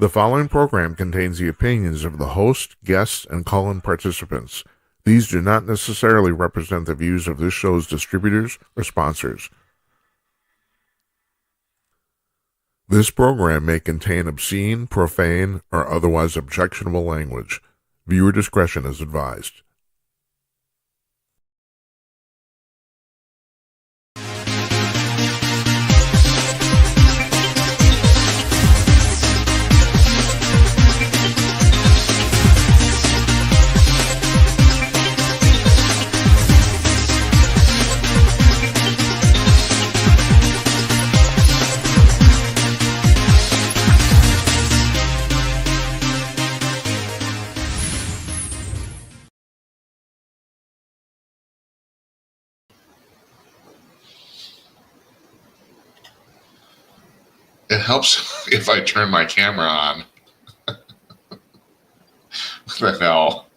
The following program contains the opinions of the host, guests, and call-in participants. These do not necessarily represent the views of this show's distributors or sponsors. This program may contain obscene, profane, or otherwise objectionable language. Viewer discretion is advised. It helps if I turn my camera on. What the hell?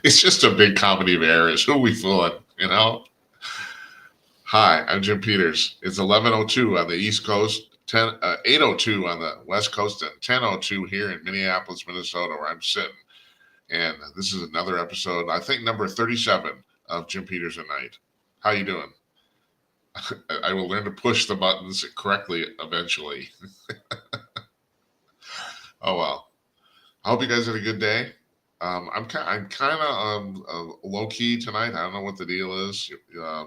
It's just a big comedy of errors. Who are we fooling, you know? Hi, I'm Jim Peters. It's 11:02 on the East Coast, 8:02 on the West Coast, and 10:02 here in Minneapolis, Minnesota, where I'm sitting. And this is another episode, I think number 37 of Jim Peters at Night. How you doing? I will learn to push the buttons correctly eventually. Oh well. I hope you guys had a good day. I'm kind of low key tonight. I don't know what the deal is. I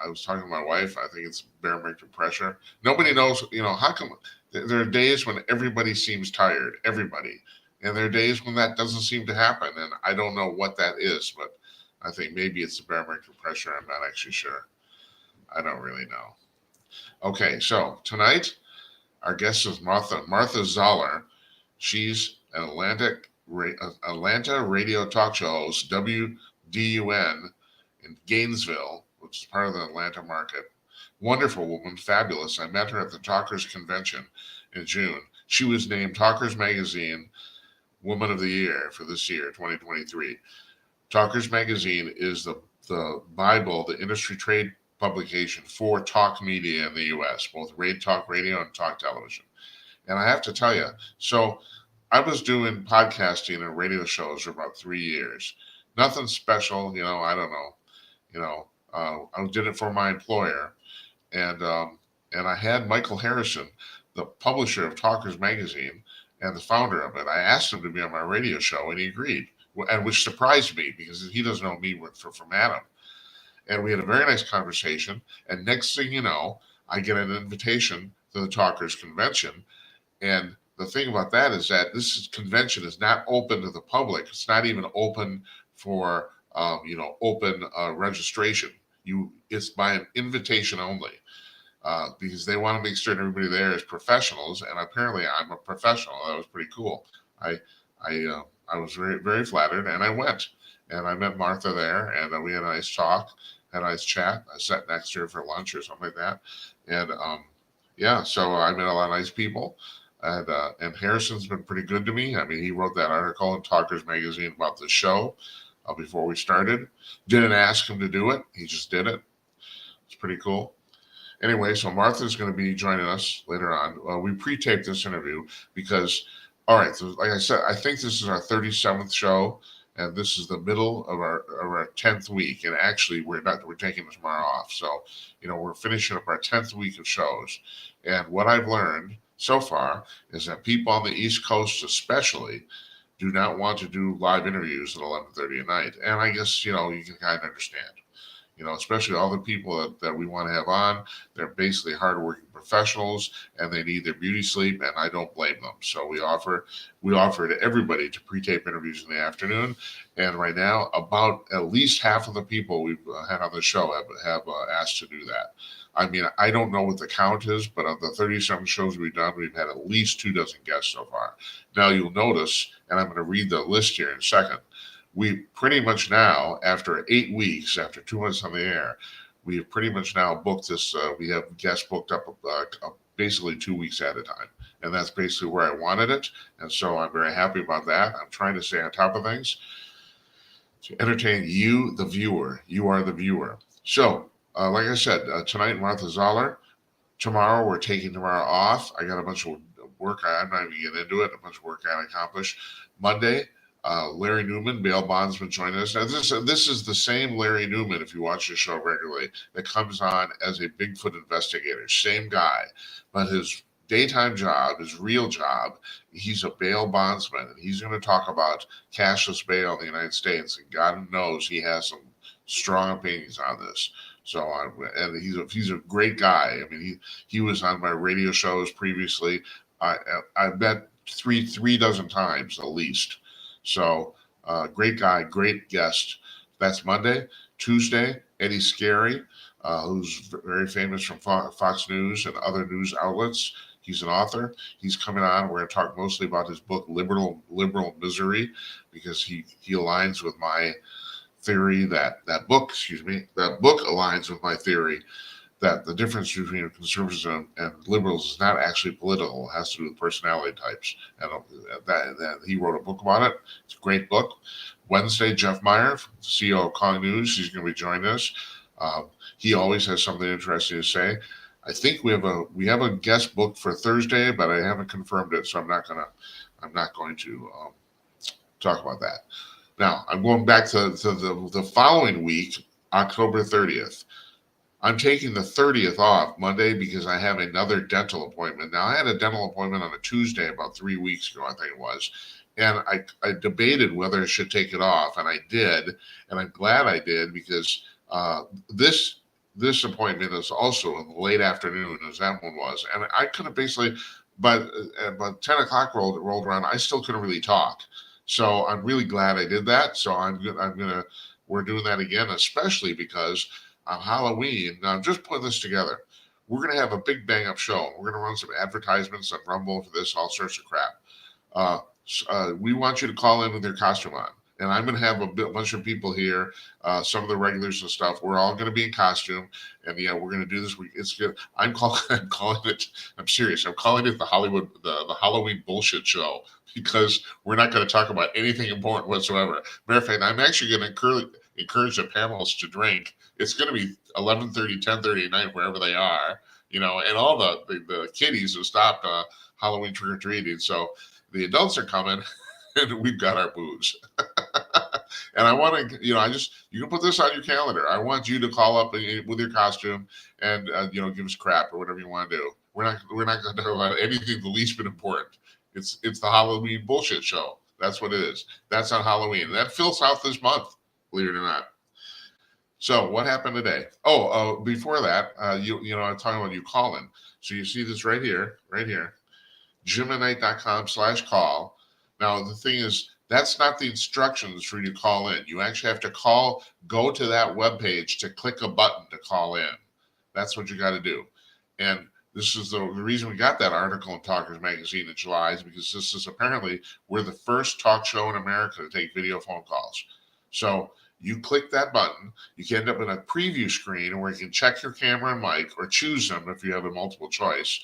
was talking to my wife. I think it's barometric pressure. Nobody knows. How come there are days when everybody seems tired, everybody, and there are days when that doesn't seem to happen, and I don't know what that is, but I think maybe it's the barometric pressure. I'm not actually sure. I don't really know. Okay, so tonight our guest is Martha Zoller. She's an Atlanta radio talk show host, WDUN in Gainesville, which is part of the Atlanta market. Wonderful woman, fabulous. I met her at the Talkers Convention in June. She was named Talkers Magazine Woman of the Year for this year, 2023. Talkers Magazine is the Bible, the industry trade publication for talk media in the U.S., both talk radio and talk television. And I have to tell you, so I was doing podcasting and radio shows for about 3 years. Nothing special, I don't know. I did it for my employer. And I had Michael Harrison, the publisher of Talkers Magazine and the founder of it. I asked him to be on my radio show, and he agreed, and which surprised me because he doesn't know me from Adam. And we had a very nice conversation. And next thing you know, I get an invitation to the Talkers Convention. And the thing about that is that this convention is not open to the public. It's not even open for open registration. It's by an invitation only because they want to make sure everybody there is professionals. And apparently, I'm a professional. That was pretty cool. I was very very flattered, and I went. And I met Martha there, and we had a nice talk, had a nice chat. I sat next to her for lunch or something like that. And so I met a lot of nice people. And Harrison's been pretty good to me. I mean, he wrote that article in Talkers Magazine about the show before we started. Didn't ask him to do it. He just did it. It's pretty cool. Anyway, so Martha's going to be joining us later on. We pre-taped this interview because, all right, so like I said, I think this is our 37th show. And this is the middle of our 10th week. And actually, we're taking tomorrow off. So, we're finishing up our 10th week of shows. And what I've learned so far is that people on the East Coast especially do not want to do live interviews at 11:30 at night. And I guess, you can kind of understand. Especially all the people that we want to have on. They're basically hardworking professionals, and they need their beauty sleep, and I don't blame them. So we offer to everybody to pre-tape interviews in the afternoon. And right now, about at least half of the people we've had on the show have asked to do that. I mean, I don't know what the count is, but of the 37 shows we've done, we've had at least 2 dozen guests so far. Now you'll notice, and I'm going to read the list here in a second, we pretty much now, after 8 weeks, after 2 months on the air, we have pretty much now booked this. We have guests booked up basically 2 weeks at a time. And that's basically where I wanted it. And so I'm very happy about that. I'm trying to stay on top of things to entertain you, the viewer. You are the viewer. So, like I said, tonight, Martha Zoller. Tomorrow, we're taking tomorrow off. I got a bunch of work. I'm not even getting into it. A bunch of work I accomplished. Monday, Larry Newman, bail bondsman, joined us. Now this is the same Larry Newman, if you watch the show regularly, that comes on as a Bigfoot investigator. Same guy, but his daytime job, his real job, he's a bail bondsman, and he's going to talk about cashless bail in the United States. And God knows he has some strong opinions on this. So, and he's a great guy. I mean, he was on my radio shows previously. I bet three dozen times at least. So, great guy, great guest. That's Monday. Tuesday, Eddie Scary, who's very famous from Fox News and other news outlets. He's an author. He's coming on. We're going to talk mostly about his book, Liberal Misery, because he aligns with my theory that book aligns with my theory that the difference between conservatives and liberals is not actually political. It has to do with personality types. And that he wrote a book about it. It's a great book. Wednesday, Jeff Meyer, CEO of Calling News, he's going to be joining us. He always has something interesting to say. I think we have a guest booked for Thursday, but I haven't confirmed it, so I'm not going to talk about that. Now I'm going back to the following week, October 30th. I'm taking the 30th off Monday because I have another dental appointment. Now I had a dental appointment on a Tuesday about 3 weeks ago, I think it was, and I debated whether I should take it off, and I did, and I'm glad I did because this appointment is also in the late afternoon as that one was. And I could have basically, but 10 o'clock rolled around, I still couldn't really talk. So I'm really glad I did that. So we're doing that again, especially because on Halloween, now I'm just putting this together. We're going to have a big bang up show. We're going to run some advertisements on Rumble for this, all sorts of crap. We want you to call in with your costume on. And I'm going to have a bunch of people here, some of the regulars and stuff. We're all going to be in costume, and yeah, we're going to do this. It's good. I'm calling it. I'm serious. I'm calling it the Halloween bullshit show because we're not going to talk about anything important whatsoever. Matter of fact, I'm actually going to encourage the panelists to drink. It's going to be 11:30, 10:30 at night wherever they are, and all the kiddies have stopped Halloween trick or treating. So the adults are coming. And we've got our booze. And I want to, you can put this on your calendar. I want you to call up with your costume and, give us crap or whatever you want to do. We're not going to talk about anything the least bit important. It's the Halloween bullshit show. That's what it is. That's on Halloween. And that fills out this month, believe it or not. So what happened today? Before that, I'm talking about you calling. So you see this right here, jimandnight.com/call. Now, the thing is, that's not the instructions for you to call in. You actually have to go to that webpage to click a button to call in. That's what you got to do. And this is the reason we got that article in Talkers Magazine in July is because this is apparently, we're the first talk show in America to take video phone calls. So you click that button, you can end up in a preview screen where you can check your camera and mic or choose them if you have a multiple choice.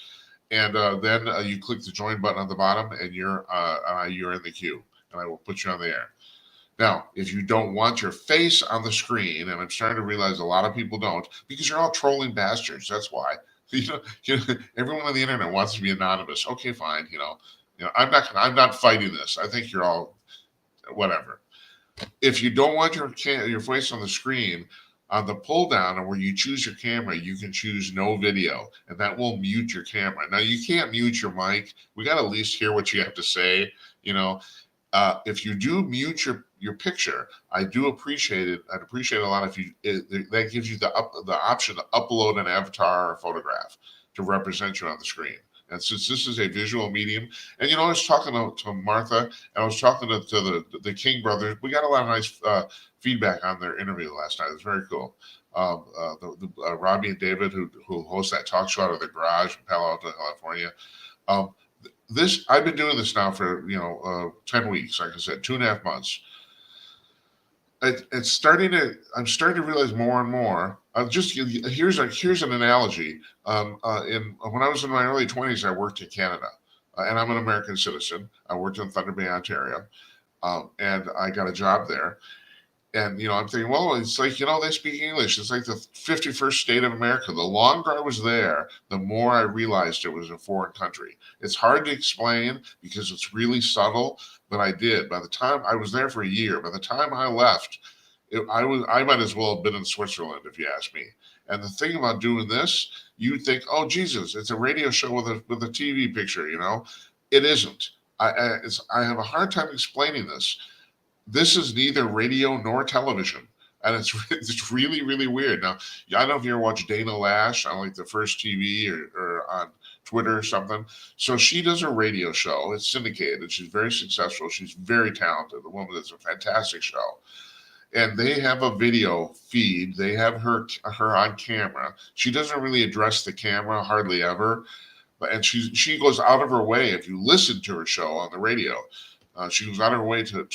And then you click the join button on the bottom, and you're in the queue, and I will put you on the air. Now, if you don't want your face on the screen, and I'm starting to realize a lot of people don't, because you're all trolling bastards. That's why. Everyone on the internet wants to be anonymous. Okay, fine. I'm not fighting this. I think you're all whatever. If you don't want your face on the screen, on the pull down where you choose your camera, you can choose no video, and that will mute your camera. Now you can't mute your mic. We got to at least hear what you have to say. If you do mute your picture, I do appreciate it. I'd appreciate a lot if that gives you the option to upload an avatar or photograph to represent you on the screen. And since this is a visual medium, and I was talking to Martha, and I was talking to the King brothers. We got a lot of nice feedback on their interview last night. It was very cool. Robbie and David, who host that talk show out of their garage in Palo Alto, California. I've been doing this now for 10 weeks, like I said, 2.5 months. I'm starting to realize more and more. Here's an analogy. When I was in my early 20s, I worked in Canada, and I'm an American citizen. I worked in Thunder Bay, Ontario, and I got a job there. And I'm thinking, well, it's like they speak English. It's like the 51st state of America. The longer I was there, the more I realized it was a foreign country. It's hard to explain because it's really subtle, but I did. By the time I was there for a year, by the time I left, I might as well have been in Switzerland if you ask me. And the thing about doing this, you'd think, oh Jesus, it's a radio show with a TV picture. It isn't. I have a hard time explaining this. This is neither radio nor television. And it's really, really weird. Now, I don't know if you ever watch Dana Lash on like the First TV or on Twitter or something. So she does a radio show. It's syndicated. She's very successful. She's very talented. The woman does a fantastic show. And they have a video feed. They have her on camera. She doesn't really address the camera hardly ever, and she goes out of her way. If you listen to her show on the radio, she goes out of her way to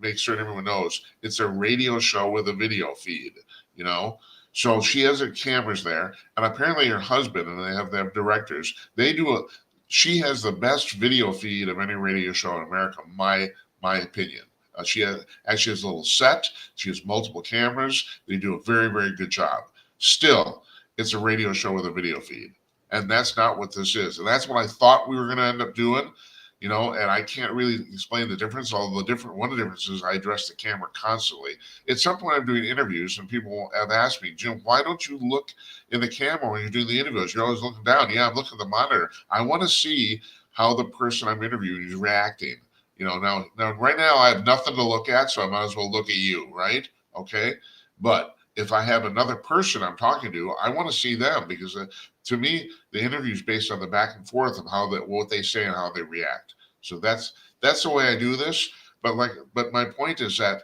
make certain everyone knows it's a radio show with a video feed. You know, so she has her cameras there, and apparently her husband and they have their directors. They do a. She has the best video feed of any radio show in America. My opinion. She has a little set. She has multiple cameras. They do a very, very good job. Still, it's a radio show with a video feed, and that's not what this is. And that's what I thought we were going to end up doing. And I can't really explain the difference. Although one of the differences, I address the camera constantly. At some point, I'm doing interviews, and people have asked me, Jim, why don't you look in the camera when you're doing the interviews? You're always looking down. Yeah, I'm looking at the monitor. I want to see how the person I'm interviewing is reacting. Now right now I have nothing to look at, so I might as well look at you, right? Okay. But if I have another person I'm talking to, I want to see them because to me, the interview is based on the back and forth of what they say and how they react. So that's the way I do this. But my point is that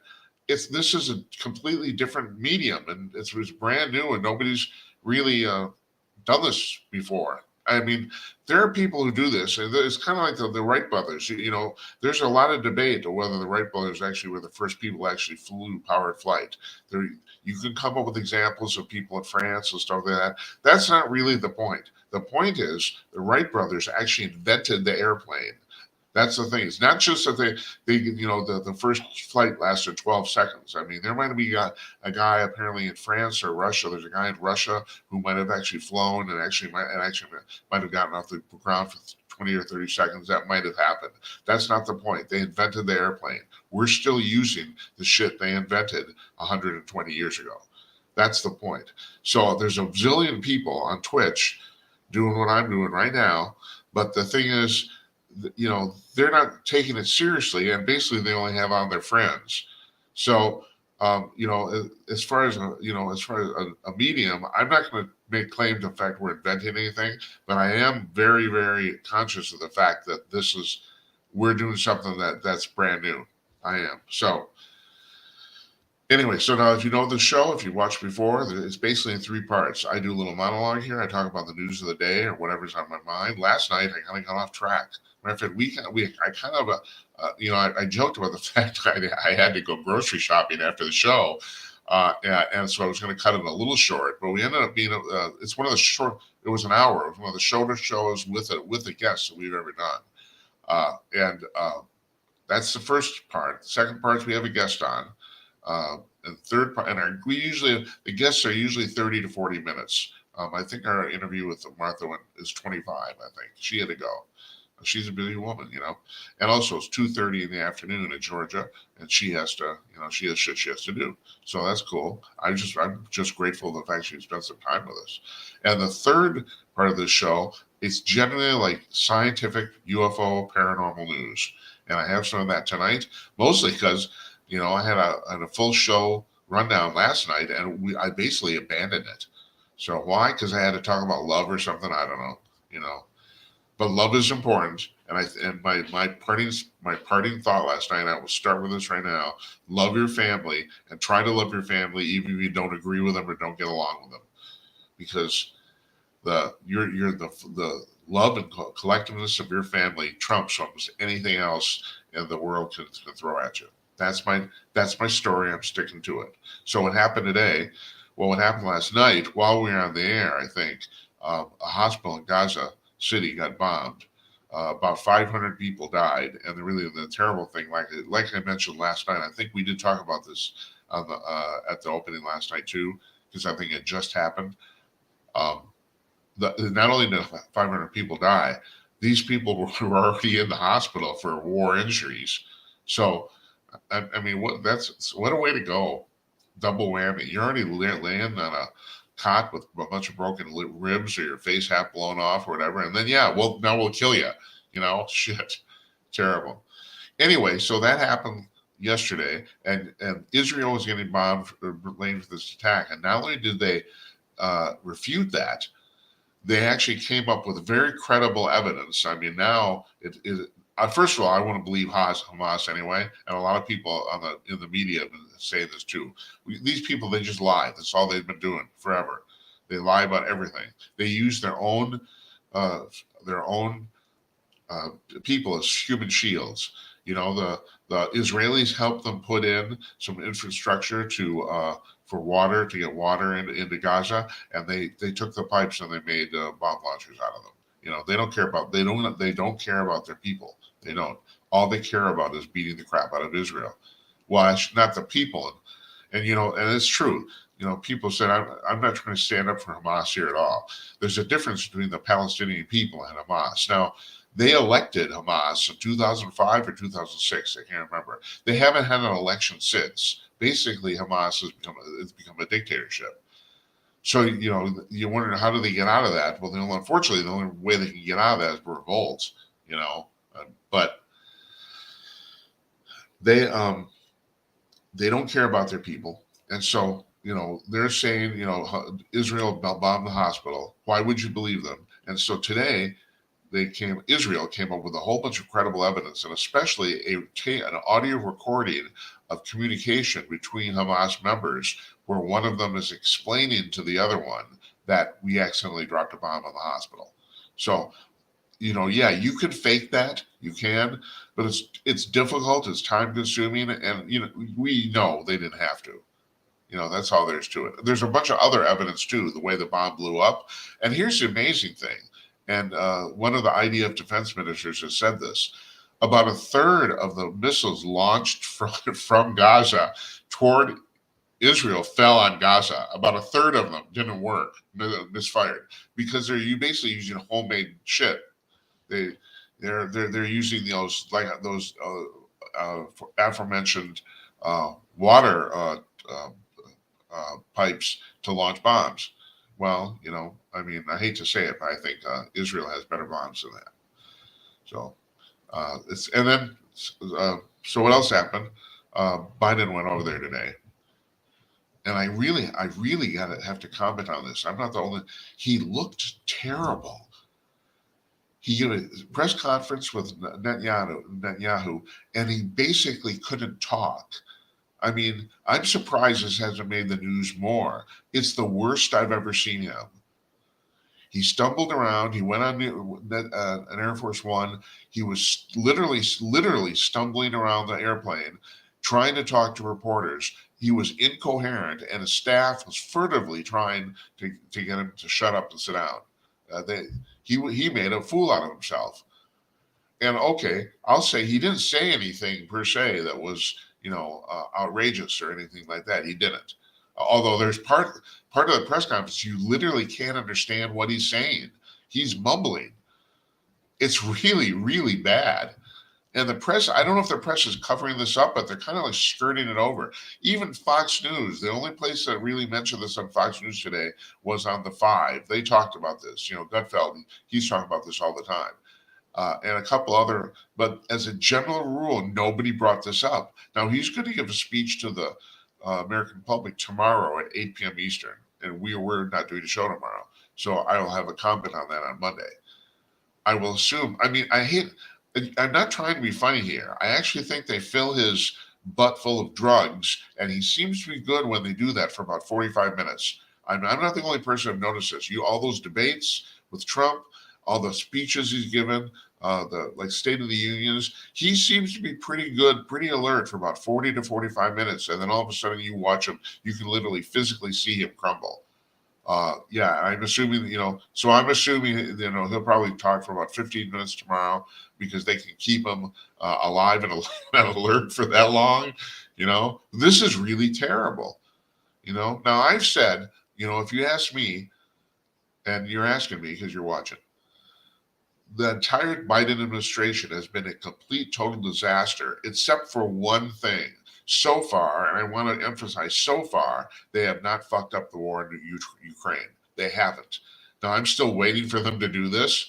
this is a completely different medium, and it's brand new, and nobody's really done this before. I mean, there are people who do this, and it's kind of like the Wright brothers. There's a lot of debate on whether the Wright brothers actually were the first people who actually flew powered flight. You can come up with examples of people in France and stuff like that. That's not really the point. The point is the Wright brothers actually invented the airplane. That's the thing. It's not just that the first flight lasted 12 seconds. I mean, there might be a guy apparently in France or Russia. There's a guy in Russia who might have actually flown and might have gotten off the ground for 20 or 30 seconds. That might have happened. That's not the point. They invented the airplane. We're still using the shit they invented 120 years ago. That's the point. So there's a zillion people on Twitch doing what I'm doing right now. But the thing is, they're not taking it seriously, and basically they only have on their friends. So as far as a medium, I'm not going to make claim to the fact we're inventing anything, but I am very, very conscious of the fact that we're doing something that's brand new. I am. So anyway, so now if you know the show, if you watched before, it's basically in three parts. I do a little monologue here. I talk about the news of the day or whatever's on my mind. Last night, I kind of got off track. Matter of fact, I kind of, I joked about the fact I had to go grocery shopping after the show. And so I was going to cut it a little short, but we ended up being, it's one of the short, it was an hour. It was one of the shorter shows with a guest that we've ever done. That's the first part. The second part, we have a guest on. And third part, and the guests are usually 30 to 40 minutes. I think our interview with Martha is 25. I think she had to go. She's a busy woman, and also it's 2:30 in the afternoon in Georgia, and she has to, she has shit she has to do. So that's cool. I'm just grateful for the fact she spent some time with us. And the third part of this show, it's generally like scientific UFO paranormal news, and I have some of that tonight, mostly because I had a full show rundown last night, and I basically abandoned it. So why? Because I had to talk about love or something. I don't know. But love is important, and my parting thought last night. I will start with this right now. Love your family, and try to love your family even if you don't agree with them or don't get along with them, because the love and collectiveness of your family trumps almost anything else in the world can throw at you. That's my story. I'm sticking to it. So what happened today? Well, what happened last night while we were on the air? I think a hospital in Gaza City got bombed. About 500 people died, and really the terrible thing, like I mentioned last night, I think we did talk about this on at the opening last night too, because I think it just happened. Um, Not only did 500 people die, these people were already in the hospital for war injuries. So, I mean, what a way to go, double whammy. You're already laying on a cot with a bunch of broken ribs or your face half blown off or whatever, and then yeah, well now we'll kill you. Shit, terrible. Anyway, so that happened yesterday, and Israel was getting bombed or blamed for this attack, and not only did they refute that, they actually came up with very credible evidence. I mean, now it is. First of all, I want to believe Hamas anyway, and a lot of people in the media have been saying this too. These people, they just lie. That's all they've been doing forever. They lie about everything. They use uh, their own uh, people as human shields. The Israelis helped them put in some infrastructure for water to get water into Gaza, and they took the pipes and they made bomb launchers out of them. They don't care about their people. They don't. All they care about is beating the crap out of Israel. Well, not the people, and it's true. People said I'm not trying to stand up for Hamas here at all. There's a difference between the Palestinian people and Hamas. Now, they elected Hamas in 2005 or 2006. I can't remember. They haven't had an election since. Basically, Hamas has become a dictatorship. So you wonder, how do they get out of that? Well, unfortunately, the only way they can get out of that is revolt. But they don't care about their people, and so they're saying Israel bombed the hospital. Why would you believe them? And so today Israel came up with a whole bunch of credible evidence, and especially an audio recording of communication between Hamas members, where one of them is explaining to the other one that we accidentally dropped a bomb on the hospital. So, yeah, you can fake that, you can, but it's difficult, it's time consuming, and we know they didn't have to. That's all there's to it. There's a bunch of other evidence too, the way the bomb blew up. And here's the amazing thing. And one of the IDF defense ministers has said this. About a third of the missiles launched from Gaza toward Israel fell on Gaza. About a third of them didn't work, misfired, because they're basically using homemade shit. They're using those aforementioned water pipes to launch bombs. Well, I mean, I hate to say it, but I think Israel has better bombs than that. So so what else happened? Biden went over there today, and I really gotta have to comment on this. I'm not the only. He looked terrible. He gave a press conference with Netanyahu, and he basically couldn't talk. I mean, I'm surprised this hasn't made the news more. It's the worst I've ever seen him. He stumbled around. He went on an Air Force One. He was literally stumbling around the airplane, trying to talk to reporters. He was incoherent, and his staff was furtively trying to get him to shut up and sit down. He made a fool out of himself. And okay, I'll say he didn't say anything per se that was outrageous or anything like that. He didn't. Although there's part of the press conference, you literally can't understand what he's saying. He's mumbling. It's really, really bad. And the press, I don't know if the press is covering this up, but they're kind of like skirting it over. Even Fox News, the only place that really mentioned this on Fox News today was on the 5. They talked about this. Gutfeld, he's talking about this all the time. And a couple other, but as a general rule, nobody brought this up. Now, he's going to give a speech to the American public tomorrow at 8 p.m. Eastern, and we're not doing a show tomorrow. So I will have a comment on that on Monday. I will assume, I'm not trying to be funny here. I actually think they fill his butt full of drugs, and he seems to be good when they do that for about 45 minutes. I'm not the only person who've noticed this. All those debates with Trump, all the speeches he's given, the State of the Unions, he seems to be pretty good, pretty alert for about 40 to 45 minutes. And then all of a sudden you watch him, you can literally physically see him crumble. Yeah, I'm assuming, so I'm assuming, he'll probably talk for about 15 minutes tomorrow because they can keep him alive and and alert for that long. This is really terrible. Now I've said, if you ask me, and you're asking me because you're watching, the entire Biden administration has been a complete total disaster, except for one thing. So far, and I want to emphasize, so far, they have not fucked up the war in Ukraine. They haven't. Now, I'm still waiting for them to do this.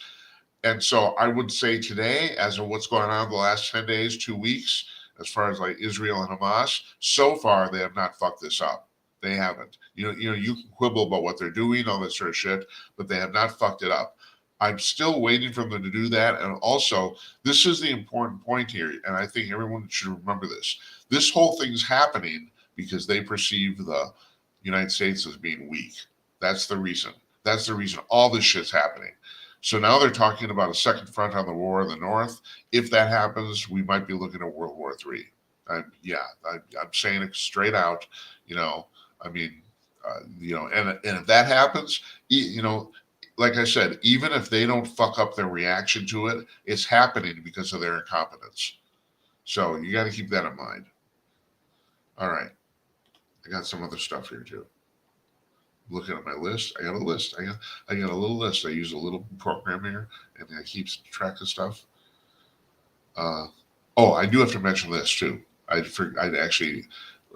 And so I would say today, as of what's going on the last 10 days, 2 weeks, as far as like Israel and Hamas, so far they have not fucked this up. They haven't. You can quibble about what they're doing, all that sort of shit, but they have not fucked it up. I'm still waiting for them to do that. And also, this is the important point here, and I think everyone should remember this. This whole thing's happening because they perceive the United States as being weak. That's the reason. That's the reason all this shit's happening. So now they're talking about a second front on the war in the north. If that happens, we might be looking at World War III. I'm saying it straight out. I mean, and if that happens, like I said, even if they don't fuck up their reaction to it, it's happening because of their incompetence. So you got to keep that in mind. All right, I got some other stuff here too. Looking at my list, I got a list. I got a little list. I use a little program here, and it keeps track of stuff. I do have to mention this too. I'd actually.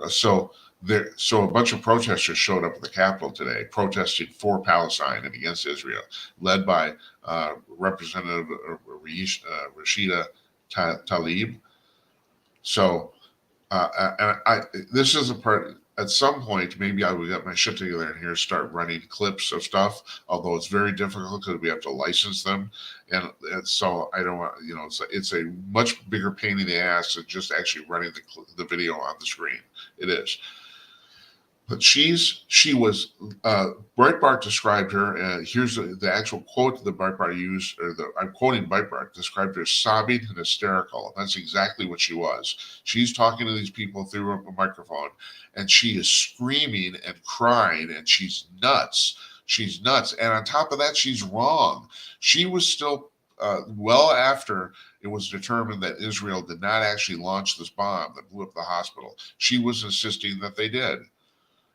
So a bunch of protesters showed up at the Capitol today, protesting for Palestine and against Israel, led by Representative Rashida Tlaib. So, this is a part. At some point, maybe I will get my shit together and here start running clips of stuff. Although it's very difficult because we have to license them, and so I don't want it's a much bigger pain in the ass than just actually running the video on the screen. It is. But she was, Breitbart described her, here's the actual quote that Breitbart used, I'm quoting Breitbart, described her as sobbing and hysterical. And that's exactly what she was. She's talking to these people through a microphone, and she is screaming and crying, and she's nuts. She's nuts. And on top of that, she's wrong. She was still, well after it was determined that Israel did not actually launch this bomb that blew up the hospital, she was insisting that they did.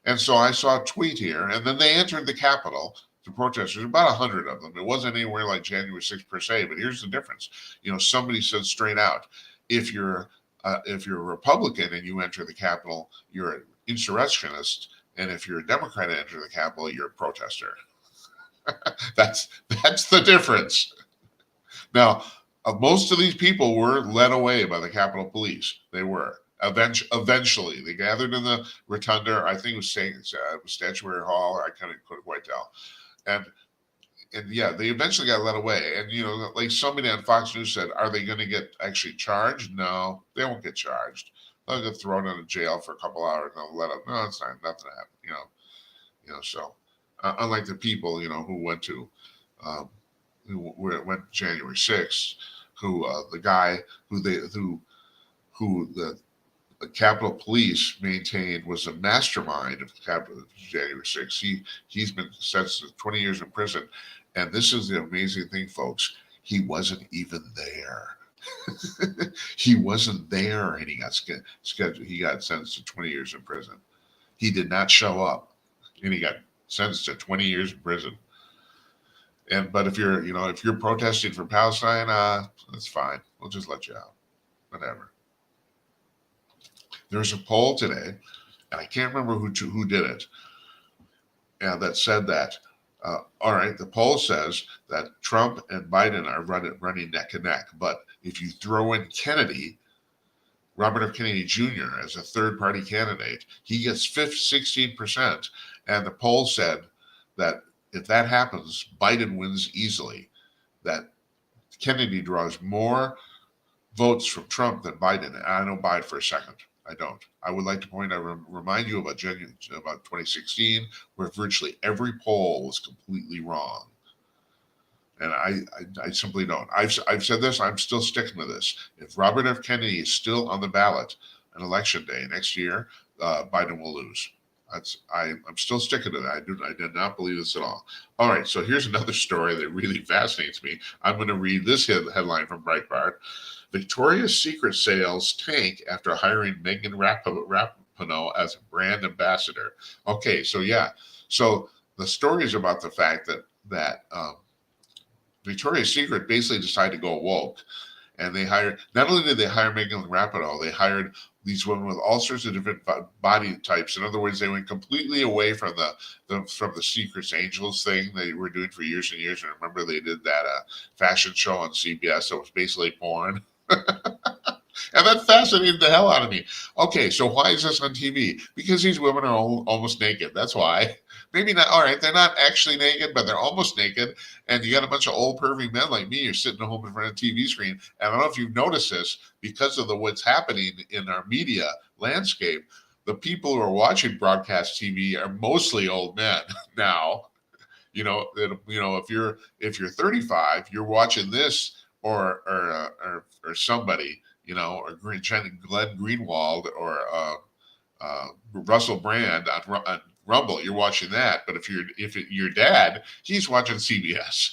And so I saw a tweet here, and then they entered the Capitol, the protesters, about 100 of them. It wasn't anywhere like January 6th per se, but here's the difference. Somebody said straight out, if you're a Republican and you enter the Capitol, you're an insurrectionist, and if you're a Democrat and enter the Capitol, you're a protester. That's the difference. Now, most of these people were led away by the Capitol Police. They were. Eventually, they gathered in the rotunda. I think it was Statuary Hall. I couldn't quite tell. And yeah, they eventually got led away. And like somebody on Fox News said, are they going to get actually charged? No, they won't get charged. They'll get thrown into jail for a couple hours and they'll let them. No, it's not nothing to happen. So unlike the people who went to went January 6th, who the guy who the Capitol Police maintained was a mastermind of January 6th. He's been sentenced to 20 years in prison, and this is the amazing thing, folks. He wasn't even there. He wasn't there, and he got scheduled. He got sentenced to 20 years in prison. He did not show up, and he got sentenced to 20 years in prison. But if you're protesting for Palestine, that's fine. We'll just let you out. Whatever. There's a poll today, and I can't remember who did it, that said that, all right, the poll says that Trump and Biden are running neck and neck. But if you throw in Kennedy, Robert F. Kennedy Jr., as a third-party candidate, he gets 16%. And the poll said that if that happens, Biden wins easily, that Kennedy draws more votes from Trump than Biden. And I don't buy it for a second. I don't. I would like to remind you about 2016, where virtually every poll was completely wrong. And I simply don't. I've said this. I'm still sticking to this. If Robert F. Kennedy is still on the ballot on election day next year, Biden will lose. I'm still sticking to that. I did not believe this at all. All right, so here's another story that really fascinates me. I'm going to read this headline from Breitbart. Victoria's Secret sales tank after hiring Megan Rapinoe as a brand ambassador. Okay, so yeah, so the story is about the fact that Victoria's Secret basically decided to go woke, and they hired. Not only did they hire Megan Rapinoe, they hired these women with all sorts of different body types. In other words, they went completely away from the Secrets Angels thing they were doing for years and years. And remember, they did that fashion show on CBS that was basically porn. And that fascinated the hell out of me. Okay, so why is this on TV? Because these women are almost naked. That's why. Maybe not. All right, they're not actually naked, but they're almost naked. And you got a bunch of old pervy men like me. You're sitting at home in front of a TV screen. And I don't know if you've noticed this because of what's happening in our media landscape. The people who are watching broadcast TV are mostly old men now. If you're 35, you're watching this or somebody, or Glenn Greenwald or Russell Brand on Rumble. You're watching that, but if your dad, he's watching CBS.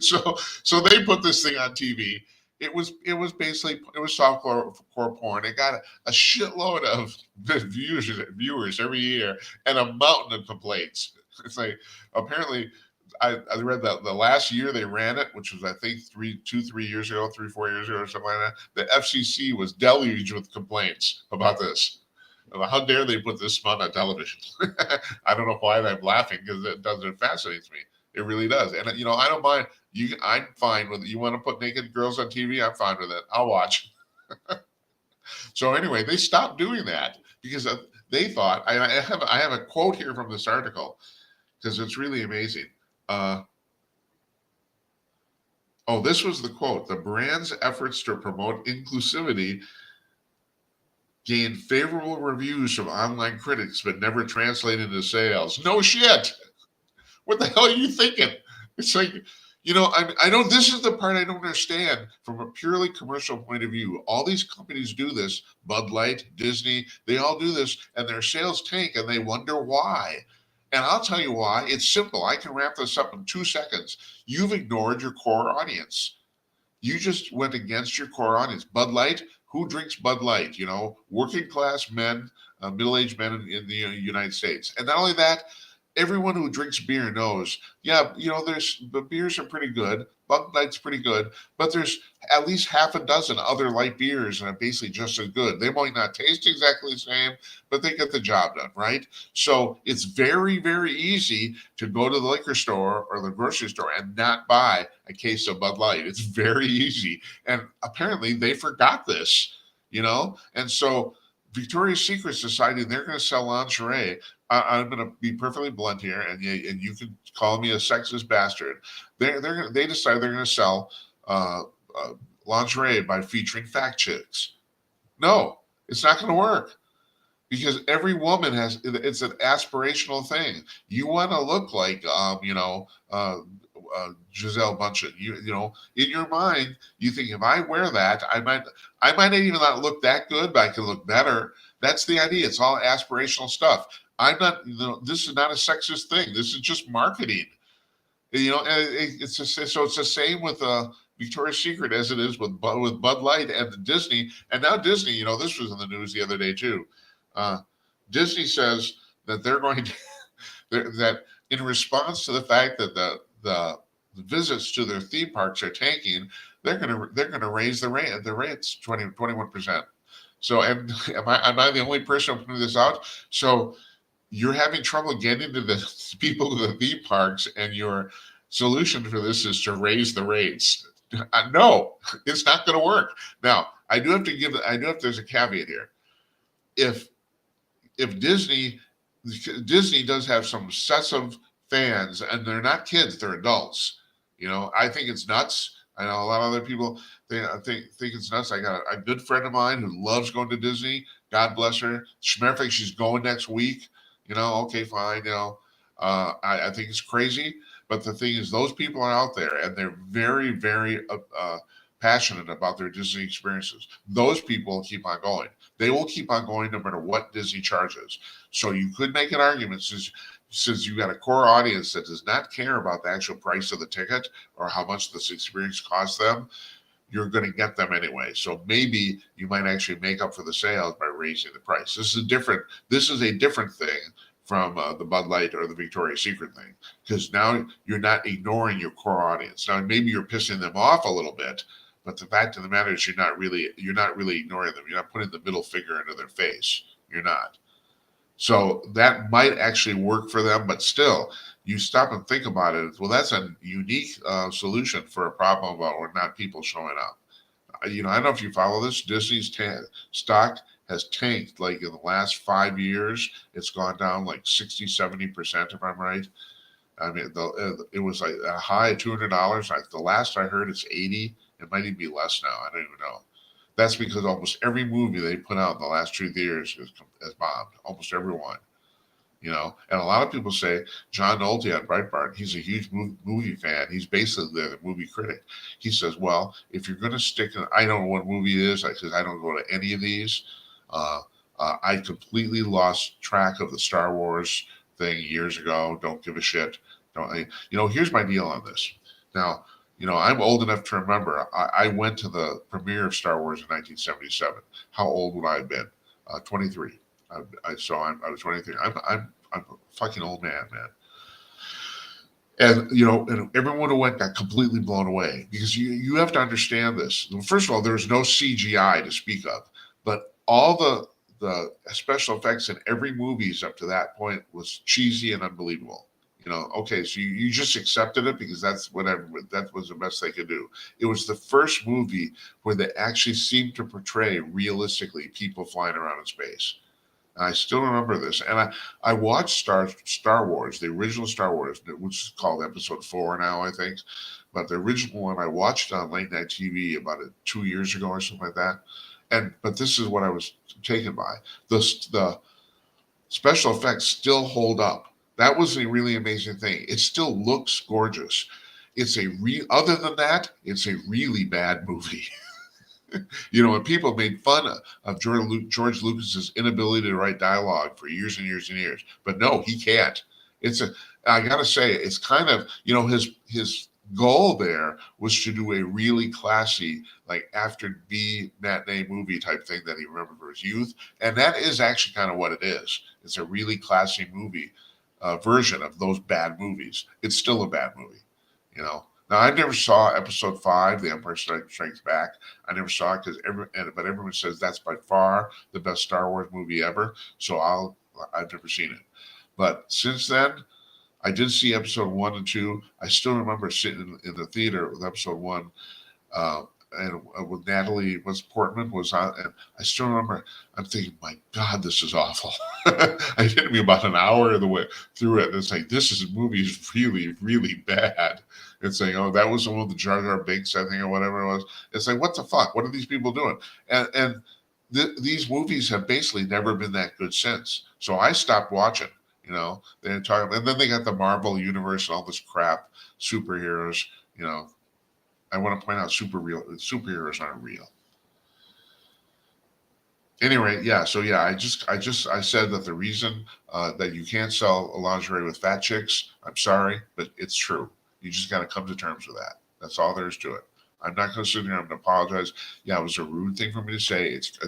so they put this thing on TV. It was basically softcore porn. It got a shitload of viewers every year and a mountain of complaints. It's like apparently I read that the last year they ran it, which was I think 3 years ago, 4 years ago, or something like that. The FCC was deluged with complaints about this. How dare they put this spot on television? I don't know why I'm laughing because it fascinates me. It really does, and I don't mind. I'm fine with it. You want to put naked girls on TV? I'm fine with it. I'll watch. So anyway, they stopped doing that because they thought. I have a quote here from this article because it's really amazing. This was the quote. The brand's efforts to promote inclusivity gained favorable reviews from online critics, but never translated into sales. No shit. What the hell are you thinking? It's like, I don't, this is the part I don't understand from a purely commercial point of view. All these companies do this, Bud Light, Disney, they all do this, and their sales tank, and they wonder why. And I'll tell you why. It's simple. I can wrap this up in 2 seconds. You've ignored your core audience. You just went against your core audience. Bud Light, who drinks Bud Light? Working class men, middle-aged men in the United States. And not only that, everyone who drinks beer knows, the beers are pretty good. Bud Light's pretty good, but there's at least half a dozen other light beers and are basically just as good. They might not taste exactly the same, but they get the job done, right? So it's very, very easy to go to the liquor store or the grocery store and not buy a case of Bud Light. It's very easy. And apparently they forgot this, And so Victoria's Secret's decided they're going to sell lingerie. I'm going to be perfectly blunt here, and you can call me a sexist bastard. They decided they're going to sell lingerie by featuring fat chicks. No, it's not going to work because every woman it's an aspirational thing. You want to look like Giselle Bundchen. In your mind, you think if I wear that, I might even not look that good, but I can look better. That's the idea. It's all aspirational stuff. I'm not. This is not a sexist thing. This is just marketing. It's the same with Victoria's Secret as it is with Bud Light and Disney. And now Disney. This was in the news the other day too. Disney says that they're going to that in response to the fact that the visits to their theme parks are tanking, they're gonna raise the rates 21%. So am I the only person putting this out? So you're having trouble getting to the people to the theme parks, and your solution for this is to raise the rates. No, it's not going to work. Now, there's a caveat here. If Disney does have some obsessive fans, and they're not kids, they're adults. I think it's nuts. I know a lot of other people think it's nuts. I got a good friend of mine who loves going to Disney. God bless her. As a matter of fact, she's going next week. Okay, fine. I think it's crazy. But the thing is, those people are out there, and they're very, very passionate about their Disney experiences. Those people keep on going. They will keep on going no matter what Disney charges. So you could make an argument since you got a core audience that does not care about the actual price of the ticket or how much this experience costs them, you're going to get them anyway. So maybe you might actually make up for the sales by raising the price. This is a different thing from the Bud Light or the Victoria's Secret thing, because now you're not ignoring your core audience. Now maybe you're pissing them off a little bit, but the fact of the matter is you're not really ignoring them. You're not putting the middle finger into their face. You're not. So that might actually work for them, but still, you stop and think about it. Well, that's a unique solution for a problem about or not people showing up. I don't know if you follow this. Disney's stock has tanked like in the last 5 years. It's gone down like 60, 70%, if I'm right. I mean, it was like a high of $200. Like the last I heard, it's 80. It might even be less now. I don't even know. That's because almost every movie they put out in the last 2 years has bombed. Almost every one. And a lot of people say John Nolte on Breitbart, he's a huge movie fan. He's basically the movie critic. He says, well, if you're going to stick in, I don't know what movie it is because I don't go to any of these. I completely lost track of the Star Wars thing years ago. Don't give a shit. Here's my deal on this. Now, I'm old enough to remember. I went to the premiere of Star Wars in 1977. How old would I have been? 23. I was 23. I'm a fucking old man. And and everyone who went got completely blown away because you have to understand this. First of all, there's no CGI to speak of, but all the special effects in every movies up to that point was cheesy and unbelievable. Okay, so you just accepted it because that was the best they could do. It was the first movie where they actually seemed to portray realistically people flying around in space. And I still remember this. And I watched Star Wars, the original Star Wars, which is called Episode 4 now, I think. But the original one I watched on late night TV about 2 years ago or something like that. But this is what I was taken by. The special effects still hold up. That was a really amazing thing. It still looks gorgeous. Other than that, it's a really bad movie. And people made fun of George Lucas's inability to write dialogue for years and years and years. But no, he can't. I gotta say, it's kind of, his goal there was to do a really classy, like after B matinee movie type thing that he remembered for his youth. And that is actually kind of what it is. It's a really classy movie version of those bad movies. It's still a bad movie, Now, I never saw Episode 5, The Empire Strikes Back. I never saw it but everyone says that's by far the best Star Wars movie ever. So I've never seen it. But since then, I did see Episode 1 and 2. I still remember sitting in the theater with Episode 1, and with Natalie Portman was on, and I still remember. I'm thinking, my God, this is awful. I hit me about an hour of the way through it, and it's like this movie is really, really bad. It's saying, oh, that was one of the Jar Jar Binks, I think, or whatever it was. It's like, what the fuck? What are these people doing? And these movies have basically never been that good since. So I stopped watching. They're talking, and then they got the Marvel universe and all this crap, superheroes. I want to point out superheroes aren't real. Anyway, yeah. So yeah, I said that the reason that you can't sell lingerie with fat chicks, I'm sorry, but it's true. You just got to come to terms with that. That's all there is to it. I'm not going to sit here. I'm going to apologize. Yeah, it was a rude thing for me to say. It's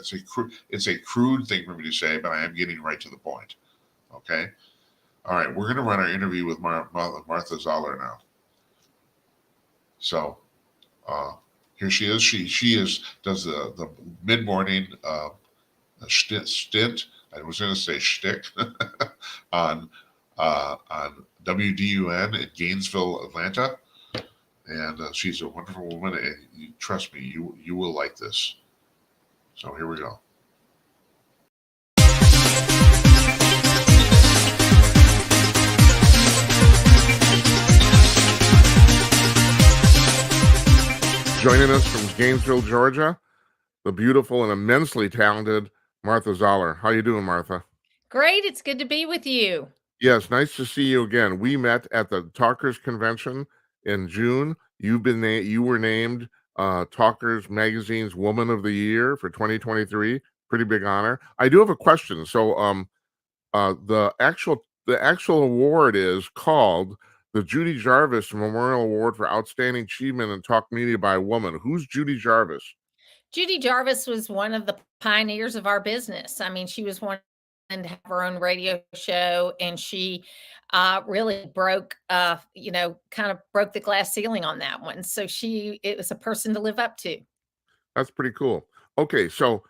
a crude thing for me to say, but I am getting right to the point. Okay. All right, we're going to run our interview with Martha Zoller now. So here she is. She does the mid morning stint. I was going to say shtick on WDUN in Gainesville, Atlanta, and she's a wonderful woman. And trust me, you will like this. So here we go. Joining us from Gainesville, Georgia, the beautiful and immensely talented Martha Zoller. How you doing, Martha? Great. It's good to be with you. Yes, nice to see you again. We met at the Talkers Convention in June. You were named Talkers Magazine's Woman of the Year for 2023. Pretty big honor. I do have a question. So, the actual award is called the Judy Jarvis Memorial Award for Outstanding Achievement in Talk Media by a Woman. Who's Judy Jarvis? Judy Jarvis was one of the pioneers of our business. I mean, she was one and have her own radio show, and she really broke, kind of broke the glass ceiling on that one. So it was a person to live up to. That's pretty cool. Okay, so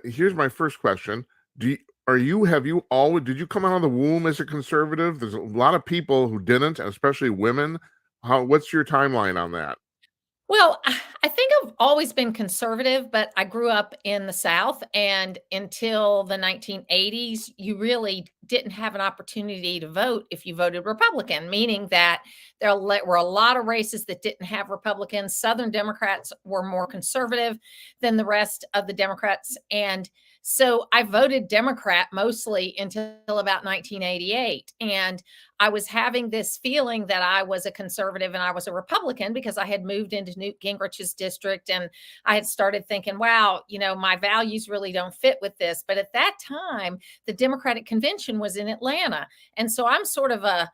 here's my first question. Did you come out of the womb as a conservative? There's a lot of people who didn't, especially women. What's your timeline on that? Well, I think I've always been conservative, but I grew up in the South, and until the 1980s, you really didn't have an opportunity to vote if you voted Republican, meaning that were a lot of races that didn't have Republicans. Southern Democrats were more conservative than the rest of the Democrats. And so I voted Democrat mostly until about 1988. And I was having this feeling that I was a conservative and I was a Republican because I had moved into Newt Gingrich's district, and I had started thinking, wow, my values really don't fit with this. But at that time, the Democratic convention was in Atlanta. And so I'm sort of a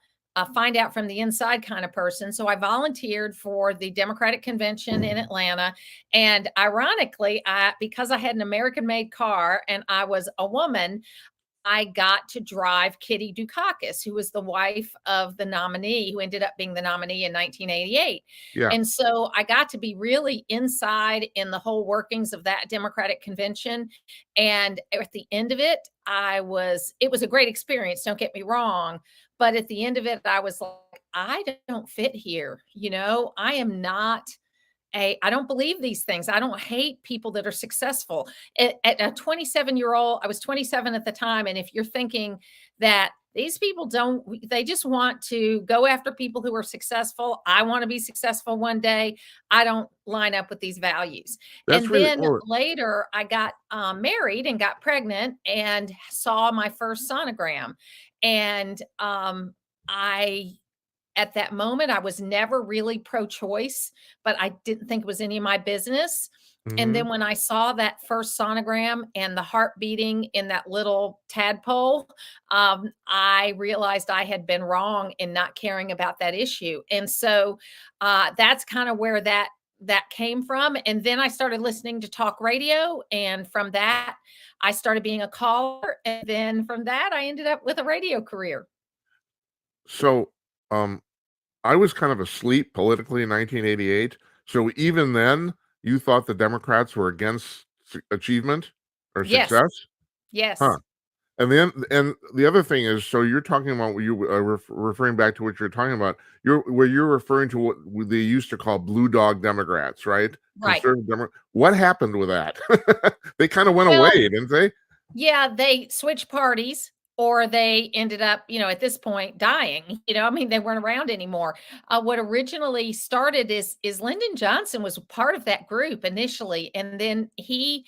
find out from the inside kind of person. So I volunteered for the Democratic convention in Atlanta. And ironically, because I had an American made car and I was a woman, I got to drive Kitty Dukakis, who was the wife of the nominee, who ended up being the nominee in 1988. Yeah. And so I got to be really inside in the whole workings of that Democratic convention. And at the end of it, it was a great experience. Don't get me wrong. But at the end of it, I was like, I don't fit here. I am not I don't believe these things. I don't hate people that are successful. At a 27-year-old, I was 27 at the time. And if you're thinking that these people they just want to go after people who are successful. I want to be successful one day. I don't line up with these values. That's And really then cool. later I got married and got pregnant and saw my first sonogram. And at that moment, I was never really pro-choice, but I didn't think it was any of my business. And Mhm. then when I saw that first sonogram and the heart beating in that little tadpole, I realized I had been wrong in not caring about that issue. And so that's kind of where that came from. And then I started listening to talk radio. And from that, I started being a caller. And then from that, I ended up with a radio career. So, I was kind of asleep politically in 1988. So even then, you thought the Democrats were against achievement or Yes. success? Huh. Yes. And the other thing is, so you're talking about what you referring back to what you're talking about. You're referring to what they used to call blue dog Democrats, right? Right. Conservative What happened with that? They kind of went Well, away, didn't they? yeah, they switched parties or they ended up, at this point dying. I mean, they weren't around anymore. What originally started is Lyndon Johnson was part of that group initially. And then he,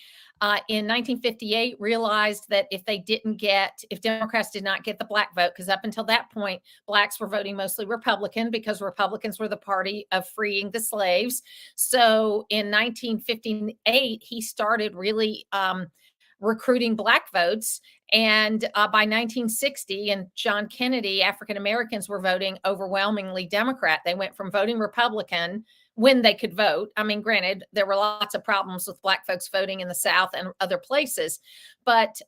in 1958, realized that if Democrats did not get the black vote, because up until that point, blacks were voting mostly Republican because Republicans were the party of freeing the slaves. So in 1958, he started really, recruiting black votes. And by 1960 and John Kennedy, African Americans were voting overwhelmingly Democrat. They went from voting Republican when they could vote. I mean, granted, there were lots of problems with black folks voting in the South and other places, but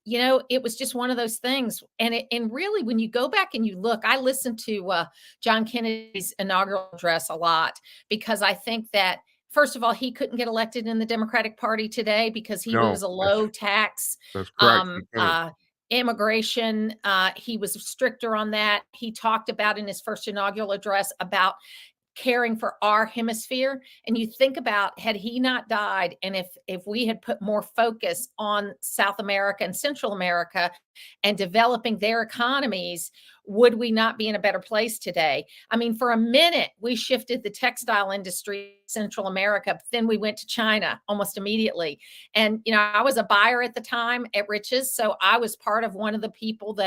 it was just one of those things. And really, when you go back and you look, I listened to John Kennedy's inaugural address a lot because I think that first of all, he couldn't get elected in the Democratic Party today because he No, was a low tax that's correct. He couldn't. immigration. He was stricter on that. He talked about in his first inaugural address about caring for our hemisphere. And you think about, had he not died, and if we had put more focus on South America and Central America and developing their economies, would we not be in a better place today? I mean, for a minute, we shifted the textile industry to Central America, but then we went to China almost immediately. And, I was a buyer at the time at Riches. So I was part of one of the people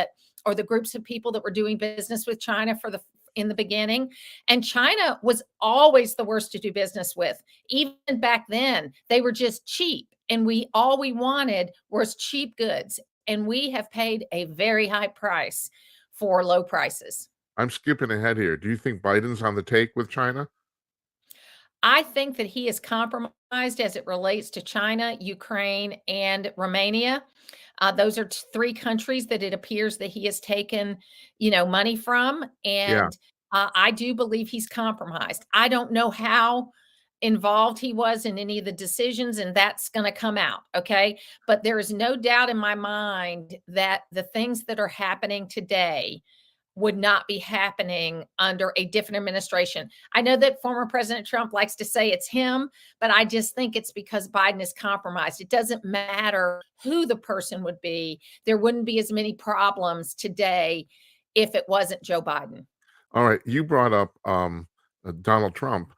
or the groups of people that were doing business with China in the beginning. And China was always the worst to do business with. Even back then, they were just cheap. And all we wanted was cheap goods. And we have paid a very high price for low prices. I'm skipping ahead here. Do you think Biden's on the take with China? I think that he is compromised as it relates to China, Ukraine, and Romania. Those are three countries that it appears that he has taken, money from, Yeah. and I do believe he's compromised. I don't know how involved he was in any of the decisions, and that's going to come out. Okay, but there is no doubt in my mind that the things that are happening today would not be happening under a different administration. I know that former President Trump likes to say it's him, but I just think it's because Biden is compromised. It doesn't matter who the person would be. There wouldn't be as many problems today if it wasn't Joe Biden. All right. You brought up Donald Trump.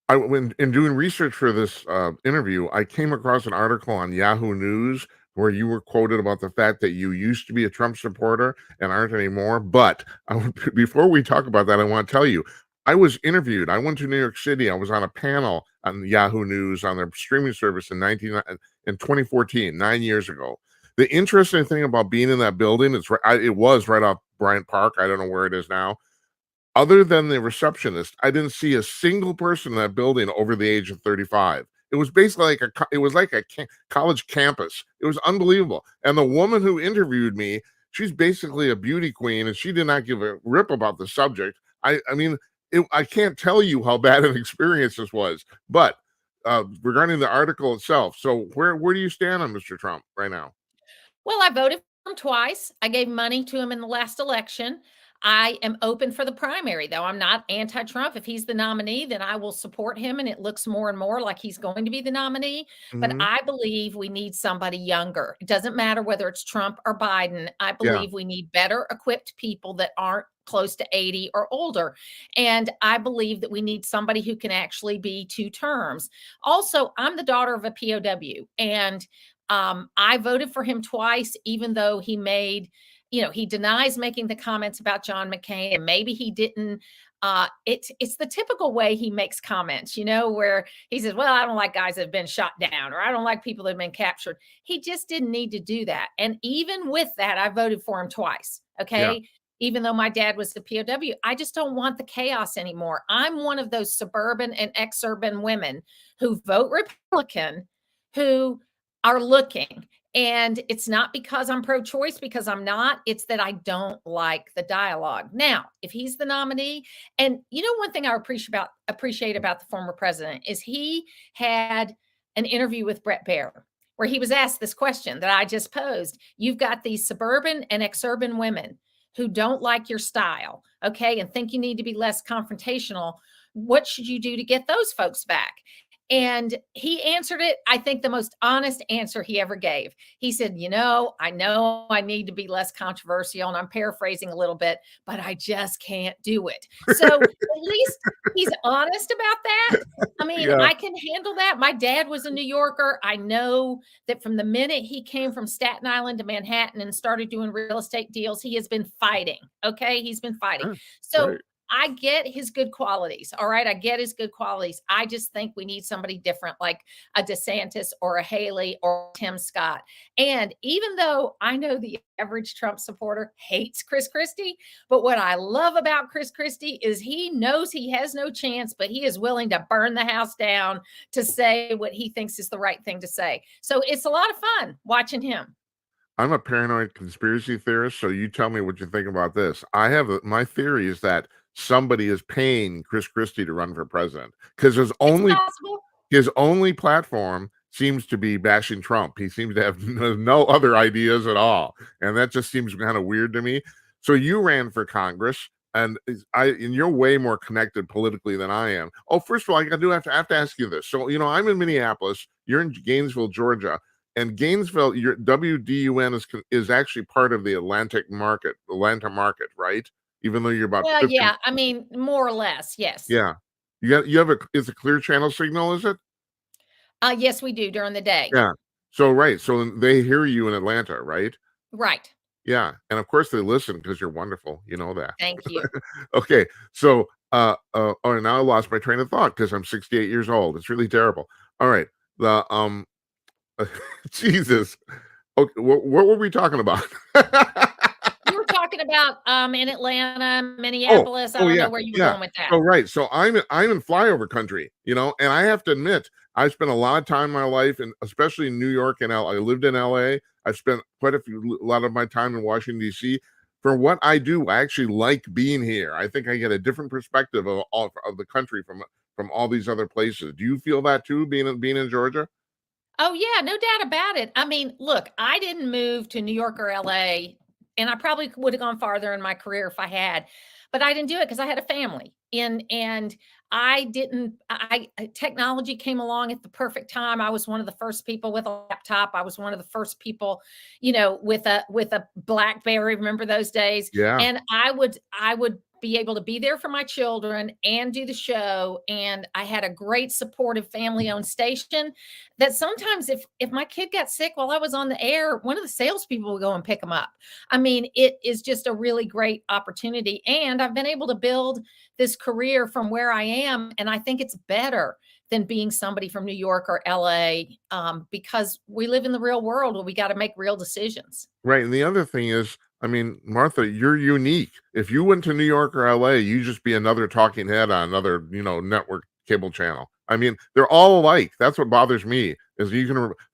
When in doing research for this interview, I came across an article on Yahoo News where you were quoted about the fact that you used to be a Trump supporter and aren't anymore. But before we talk about that, I want to tell you, I was interviewed. I went to New York City. I was on a panel on Yahoo News on their streaming service in 2014, 9 years ago. The interesting thing about being in that building is it was right off Bryant Park. I don't know where it is now. Other than the receptionist, I didn't see a single person in that building over the age of 35. It was basically like a college campus. It was unbelievable. And the woman who interviewed me, she's basically a beauty queen, and she did not give a rip about the subject. I mean, I can't tell you how bad an experience this was. But regarding the article itself, so where do you stand on Mr. Trump right now? Well, I voted for him twice. I gave money to him in the last election. I am open for the primary, though. I'm not anti-Trump. If he's the nominee, then I will support him, and it looks more and more like he's going to be the nominee. But Mhm. I believe we need somebody younger. It doesn't matter whether it's Trump or Biden. I Yeah. believe we need better equipped people that aren't close to 80 or older. And I believe that we need somebody who can actually be two terms. Also, I'm the daughter of a POW, and I voted for him twice, even though he denies making the comments about John McCain, and maybe he didn't. It's the typical way he makes comments, where he says, "Well, I don't like guys that have been shot down, or I don't like people that have been captured." He just didn't need to do that. And even with that, I voted for him twice. Yeah. Okay. Even though my dad was the POW, I just don't want the chaos anymore. I'm one of those suburban and exurban women who vote Republican, who are looking. And it's not because I'm pro choice, because I'm not. It's that I don't like the dialogue. Now, if he's the nominee, and one thing I appreciate about the former president is he had an interview with Brett Baer where he was asked this question that I just posed. You've got these suburban and exurban women who don't like your style, okay, and think you need to be less confrontational. What should you do to get those folks back? And he answered it, I think, the most honest answer he ever gave. He said, I know I need to be less controversial, and I'm paraphrasing a little bit, but I just can't do it. So at least he's honest about that. I mean, Yeah. I can handle that. My dad was a New Yorker. I know that from the minute he came from Staten Island to Manhattan and started doing real estate deals, he has been fighting. Okay. He's been fighting. Huh, So great. I get his good qualities. All right. I get his good qualities. I just think we need somebody different, like a DeSantis or a Haley or Tim Scott. And even though I know the average Trump supporter hates Chris Christie, but what I love about Chris Christie is he knows he has no chance, but he is willing to burn the house down to say what he thinks is the right thing to say. So it's a lot of fun watching him. I'm a paranoid conspiracy theorist, so you tell me what you think about this. My theory is that somebody is paying Chris Christie to run for president because It's possible. his only platform seems to be bashing Trump. He seems to have no other ideas at all, and that just seems kind of weird to me. So you ran for Congress, and you're way more connected politically than I am. Oh, first of all, I have to ask you this. So I'm in Minneapolis. You're in Gainesville, Georgia. And Gainesville, your WDUN is actually part of the Atlanta market, right? Even though you're about Well, 50. yeah, I mean, more or less, yes. Yeah. It's a clear channel signal, is it? Yes, we do during the day. Yeah. So right. So they hear you in Atlanta, right? Right. Yeah, and of course they listen because you're wonderful. You know that. Thank you. Okay, so oh, now I lost my train of thought because I'm 68 years old. It's really terrible. All right, the Jesus. Okay, what were we talking about? You were talking about in Atlanta, Oh, Minneapolis. I oh don't yeah, know where you were yeah. going with that. So right, so I'm in flyover country, and I have to admit, I spent a lot of time in my life, and especially in New York and LA. I lived in LA. I've spent a lot of my time in Washington D.C. For what I do, I actually like being here. I think I get a different perspective of all of the country from all these other places. Do you feel that too, being in Georgia? Oh, yeah, no doubt about it. I mean, look, I didn't move to New York or LA, and I probably would have gone farther in my career if I had, but I didn't do it because I had a family. And I didn't technology came along at the perfect time. I was one of the first people with a laptop. I was one of the first people, with a BlackBerry, remember those days? Yeah. And I would be able to be there for my children and do the show, and I had a great supportive family-owned station that sometimes if my kid got sick while I was on the air, one of the salespeople would go and pick them up. I mean, it is just a really great opportunity. And I've been able to build this career from where I am. And I think it's better than being somebody from New York or LA, because we live in the real world where we got to make real decisions. Right, and the other thing is, I mean, Martha, you're unique. If you went to New York or LA, you'd just be another talking head on another, network cable channel. I mean, they're all alike. That's what bothers me is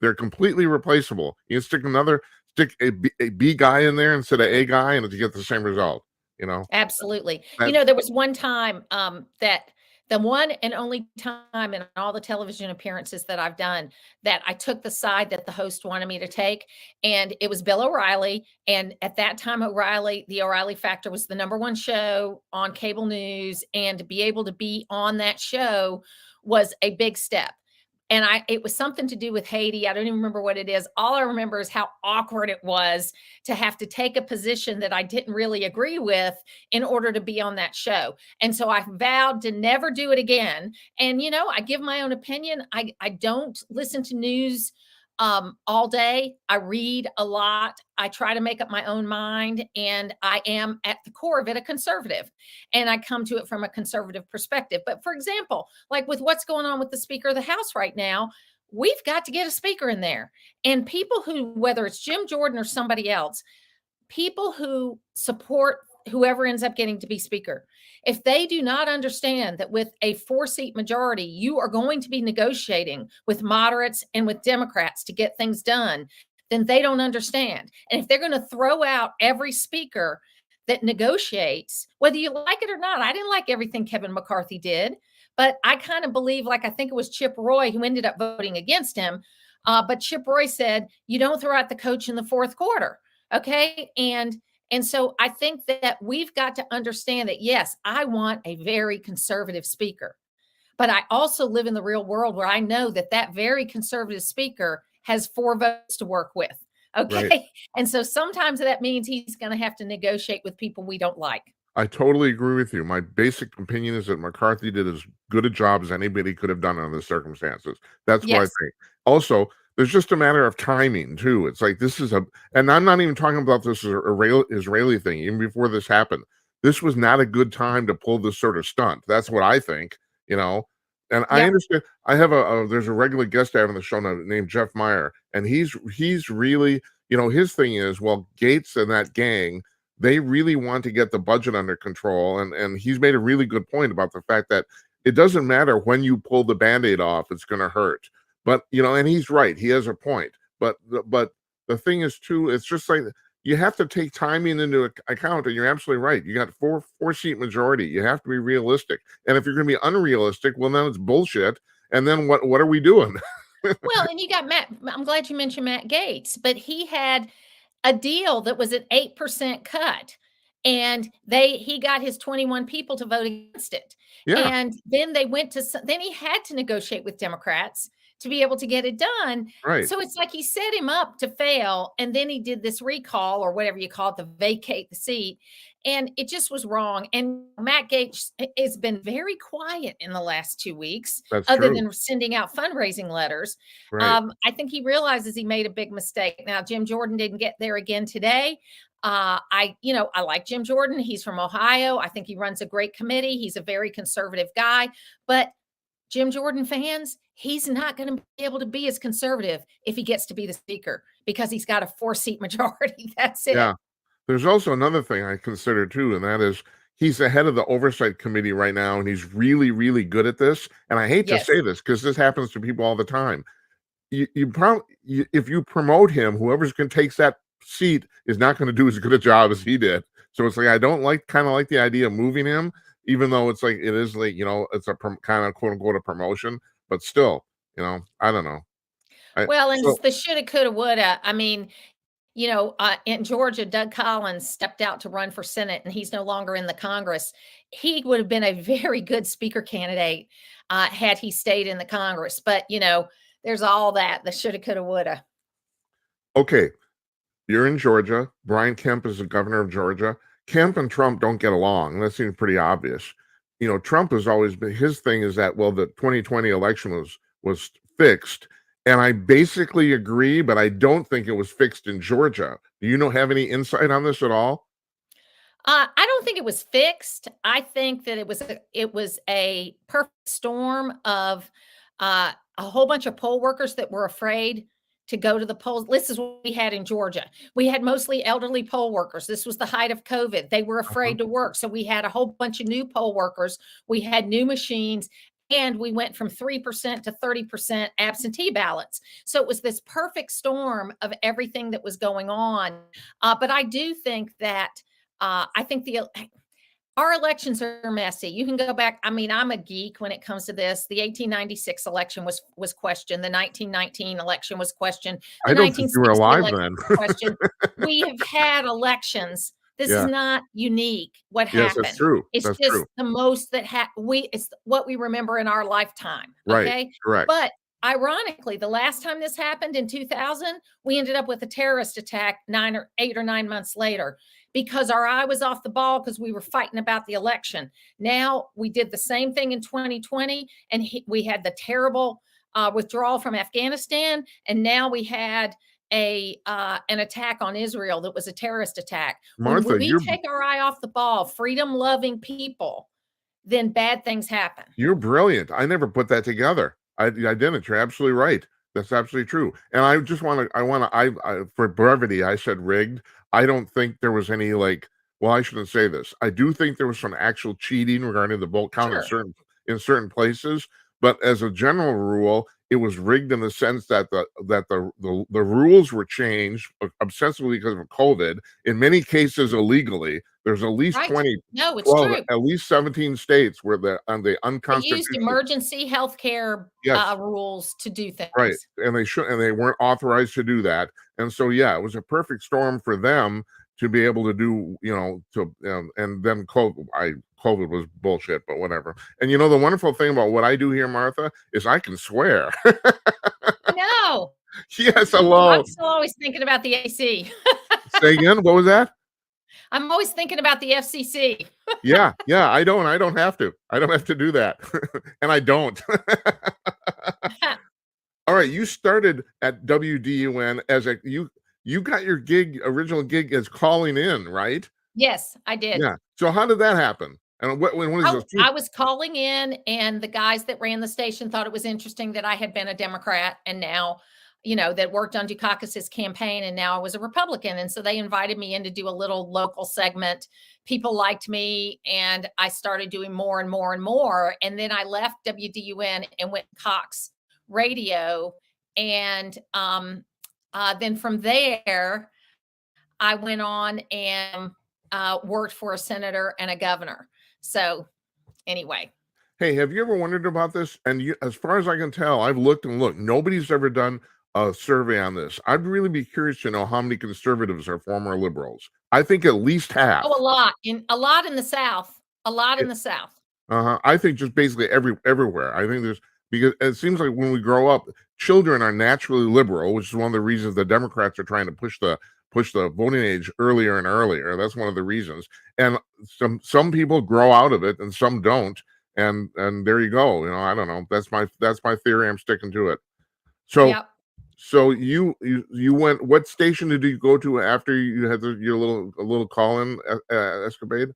they're completely replaceable. You can stick a B guy in there instead of A guy, and you get the same result. You know Absolutely. that There was one time, that the one and only time in all the television appearances that I've done that I took the side that the host wanted me to take, and it was Bill O'Reilly. And at that time, the O'Reilly Factor was the number one show on cable news, and to be able to be on that show was a big step. And it was something to do with Haiti. I don't even remember what it is. All I remember is how awkward it was to have to take a position that I didn't really agree with in order to be on that show. And so I vowed to never do it again. And I give my own opinion. I don't listen to news all day. I read a lot. I try to make up my own mind, and I am at the core of it a conservative, and I come to it from a conservative perspective. But for example, like with what's going on with the Speaker of the House right now, we've got to get a speaker in there. And people who, whether it's Jim Jordan or somebody else, people who support whoever ends up getting to be speaker, if they do not understand that with a 4-seat majority, you are going to be negotiating with moderates and with Democrats to get things done, then they don't understand. And if they're going to throw out every speaker that negotiates, whether you like it or not, I didn't like everything Kevin McCarthy did, but I kind of believe, like I think it was Chip Roy who ended up voting against him. But Chip Roy said, you don't throw out the coach in the fourth quarter. Okay. And so I think that we've got to understand that, yes, I want a very conservative speaker, but I also live in the real world where I know that that very conservative speaker has 4 votes to work with. right. Okay. And so sometimes that means he's going to have to negotiate with people we don't like. I totally agree with you. My basic opinion is that McCarthy did as good a job as anybody could have done under the circumstances. That's what I Yes. think. Also, there's just a matter of timing too. It's like and I'm not even talking about this as a Israeli thing. Even before this happened, this was not a good time to pull this sort of stunt. That's what I think. You know, and I Yep. understand. I have there's a regular guest out on the show now named Jeff Meyer, and he's really, his thing is, well, Gates and that gang, they really want to get the budget under control, and he's made a really good point about the fact that it doesn't matter when you pull the band-aid off, it's going to hurt. But and he's right, he has a point. But the thing is too, it's just like you have to take timing into account, and you're absolutely right. You got four-seat majority. You have to be realistic, and if you're going to be unrealistic, well, then it's bullshit. And then what are we doing? Well, and you got Matt. I'm glad you mentioned Matt Gaetz, but he had a deal that was an 8% cut, and he got his 21 people to vote against it. Yeah, And then then he had to negotiate with Democrats to be able to get it done. right. So it's like he set him up to fail, and then he did this recall or whatever you call it, to vacate the seat, and it just was wrong. And Matt Gaetz has been very quiet in the last 2 weeks, That's other true. than sending out fundraising letters. Right. I think he realizes he made a big mistake. Now, Jim Jordan didn't get there again today. I like Jim Jordan. He's from Ohio. I think he runs a great committee. He's a very conservative guy, but Jim Jordan fans, he's not going to be able to be as conservative if he gets to be the speaker because he's got a 4-seat majority. That's it. Yeah. There's also another thing I consider too, and that is he's the head of the oversight committee right now, and he's really, really good at this. And I hate to Yes. say this because this happens to people all the time. If you promote him, whoever's going to take that seat is not going to do as good a job as he did. So it's like I don't kind of like the idea of moving him, even though it's like it is like it's a kind of quote unquote a promotion, but still, I don't know. Well, and it's the shoulda, coulda, woulda. I mean, in Georgia, Doug Collins stepped out to run for Senate, and he's no longer in the Congress. He would have been a very good speaker candidate had he stayed in the Congress. But there's all that the shoulda, coulda, woulda. Okay, you're in Georgia. Brian Kemp is the governor of Georgia. Kemp and Trump don't get along. That seems pretty obvious. Trump has always been, his thing is that, well, the 2020 election was fixed. And I basically agree, but I don't think it was fixed in Georgia. Do you have any insight on this at all? I don't think it was fixed. I think that it was a perfect storm of a whole bunch of poll workers that were afraid to go to the polls. This is what we had in Georgia. We had mostly elderly poll workers. This was the height of COVID. They were afraid to work. So we had a whole bunch of new poll workers. We had new machines. And we went from 3% to 30% absentee ballots. So it was this perfect storm of everything that was going on. But I do think that I think our elections are messy. You can go back. I mean, I'm a geek when it comes to this. The 1896 election was questioned. The 1919 election was questioned. The I don't think you were alive then. was questioned. We have had elections. This is not unique. What happened? Yes, that's true. It's that's just true. the most that it's what we remember in our lifetime. Right. Okay. Correct. But ironically, the last time this happened in 2000, we ended up with a terrorist attack 8 or 9 months later because our eye was off the ball because we were fighting about the election. Now we did the same thing in 2020, and we had the terrible withdrawal from Afghanistan, and now we had an attack on Israel that was a terrorist attack. Martha, when we take our eye off the ball, freedom-loving people, then bad things happen. You're brilliant. I never put that together. I didn't. You're absolutely right. That's absolutely true. And I just want to, for brevity, I said rigged. I don't think there was any well, I shouldn't say this. I do think there was some actual cheating regarding the vote count in certain places. But as a general rule, it was rigged in the sense that the rules were changed obsessively because of COVID. In many cases, illegally. There's at least 20. No, it's true. At least 17 states where the unconstitutional. They used emergency health care rules to do things. Right, and they weren't authorized to do that. And so, yeah, it was a perfect storm for them to be able to do, and then COVID was bullshit, but whatever. And the wonderful thing about what I do here, Martha, is I can swear. No. Yes, hello. I'm still always thinking about the AC. Say again, what was that? I'm always thinking about the FCC. Yeah, I don't have to. I don't have to do that. And I don't. All right, you started at WDUN as you got your original gig as calling in, right? Yes, I did. Yeah. So how did that happen? And I was calling in, and the guys that ran the station thought it was interesting that I had been a Democrat and now, that worked on Dukakis's campaign, and now I was a Republican. And so they invited me in to do a little local segment. People liked me, and I started doing more and more and more. And then I left WDUN and went to Cox Radio. And then from there, I went on and worked for a senator and a governor. So anyway. Hey, have you ever wondered about this? And as far as I can tell, I've looked and looked. Nobody's ever done a survey on this. I'd really be curious to know how many conservatives are former liberals. I think at least half. Oh, a lot in the South. A lot in the South. I think just basically everywhere. I think because it seems like when we grow up, children are naturally liberal, which is one of the reasons the Democrats are trying to push the voting age earlier and earlier. That's one of the reasons. And some people grow out of it and some don't. And there you go. I don't know. That's my theory. I'm sticking to it. So, So you went. What station did you go to after you had your little call-in escapade?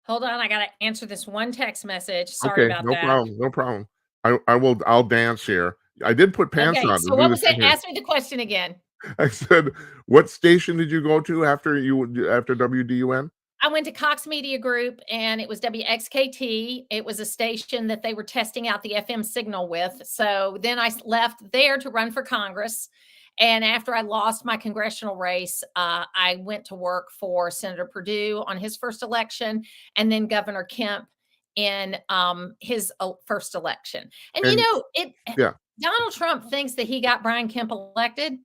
Hold on, I gotta answer this one text message. Sorry Okay, about no that. problem, no problem. I'll dance here. I did put pants Okay, on to so do what the was it? thing here. Ask me the question again. I said, "What station did you go to after WDUN?" I went to Cox Media Group and it was WXKT. It was a station that they were testing out the FM signal with. So then I left there to run for Congress. And after I lost my congressional race, I went to work for Senator Perdue on his first election and then Governor Kemp in his first election. And And yeah. Donald Trump thinks that he got Brian Kemp elected.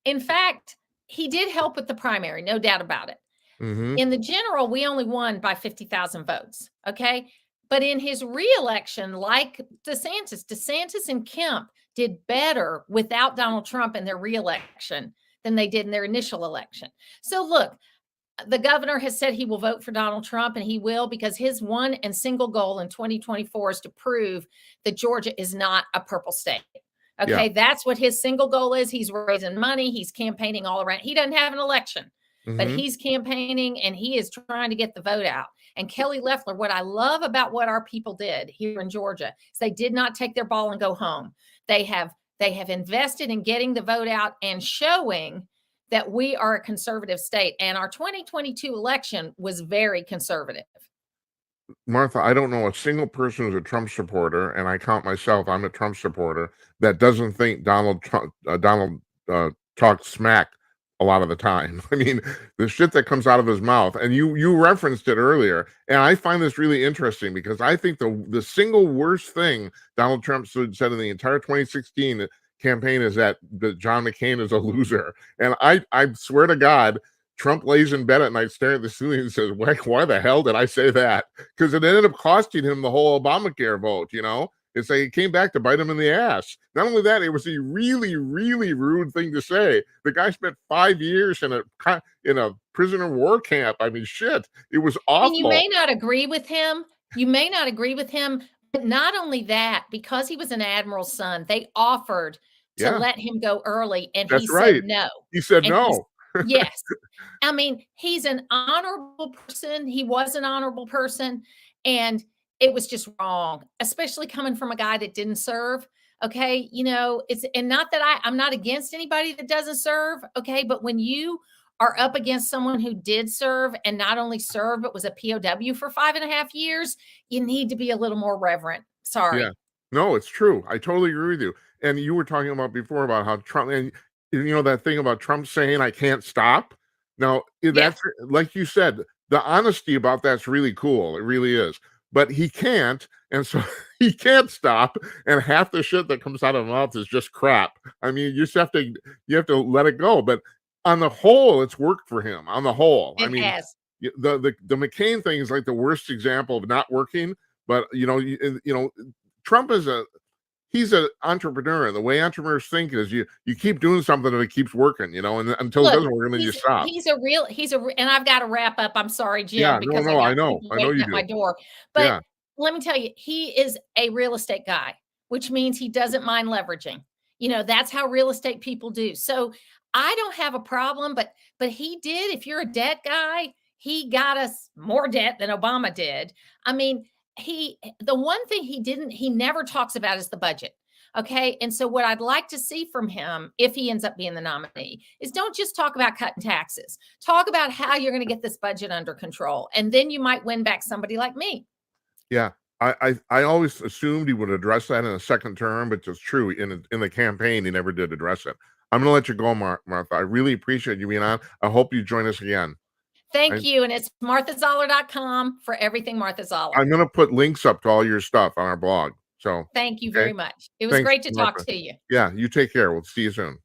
In fact, he did help with the primary, no doubt about it. Mhm. In the general, we only won by 50,000 votes. Okay. But in his reelection, like DeSantis and Kemp did better without Donald Trump in their reelection than they did in their initial election. So, look, the governor has said he will vote for Donald Trump, and he will because his one and single goal in 2024 is to prove that Georgia is not a purple state. Yeah. Okay. That's what his single goal is. He's raising money, he's campaigning all around. He doesn't have an election, but Mhm. he's campaigning and he is trying to get the vote out. And Kelly Loeffler, what I love about what our people did here in Georgia is they did not take their ball and go home. They have invested in getting the vote out and showing that we are a conservative state. And our 2022 election was very conservative. Martha, I don't know a single person who's a Trump supporter, and I count myself, I'm a Trump supporter, that doesn't think Donald talks smack a lot of the time. I mean, the shit that comes out of his mouth, and you referenced it earlier, and I find this really interesting because I think the single worst thing Donald Trump said in the entire 2016 campaign is that John McCain is a loser. And I swear to God, Trump lays in bed at night staring at the ceiling and says, why the hell did I say that? Because it ended up costing him the whole Obamacare vote, you know? It's like it came back to bite him in the ass. Not only that, it was a really, really rude thing to say. The guy spent 5 years in a prisoner war camp. I mean, shit, it was And you awful. may not agree with him. You may not agree with him, but not only that, because he was an admiral's son, they offered to Yeah, let him go early and he that's said right. no. He said And he's no. yes. I mean, he's an honorable person. He was an honorable person, and it was just wrong, especially coming from a guy that didn't serve. Okay. It's and not that I'm not against anybody that doesn't serve. Okay. But when you are up against someone who did serve and not only served, but was a POW for 5.5 years, you need to be a little more reverent. Yeah. Sorry. No, it's true. I totally agree with you. And you were talking about before about how Trump and that thing about Trump saying I can't stop. Now, Yeah. that's like you said, the honesty about that's really cool. It really is. But he can't, and so he can't stop. And half the shit that comes out of his mouth is just crap. I mean, you have to let it go. But on the whole, it's worked for him. On the whole, I It mean, has. the McCain thing is like the worst example of not working. But Trump he's an entrepreneur, and the way entrepreneurs think is you keep doing something and it keeps working, and until it Look, doesn't work, and then you stop. and I've got to wrap up. I'm sorry, Yeah, Jim, no, because I no, got people I know waiting you at my do. door. But Yeah, let me tell you, he is a real estate guy, which means he doesn't mind leveraging. That's how real estate people do. So I don't have a problem, but he did. If you're a debt guy, he got us more debt than Obama did. I mean, the one thing he never talks about is the budget. Okay. And so, what I'd like to see from him, if he ends up being the nominee, is don't just talk about cutting taxes. Talk about how you're going to get this budget under control. And then you might win back somebody like me. yeah. I always assumed he would address that in a second term, but it's true. In the campaign, he never did address it. I'm going to let you go, Martha. I really appreciate you being on. I hope you join us again. Thank you. And it's marthazoller.com for everything Martha Zoller. I'm going to put links up to all your stuff on our blog. So, Thank you okay. very much. It was Thanks, great to talk Martha. to you. Yeah, you take care. We'll see you soon.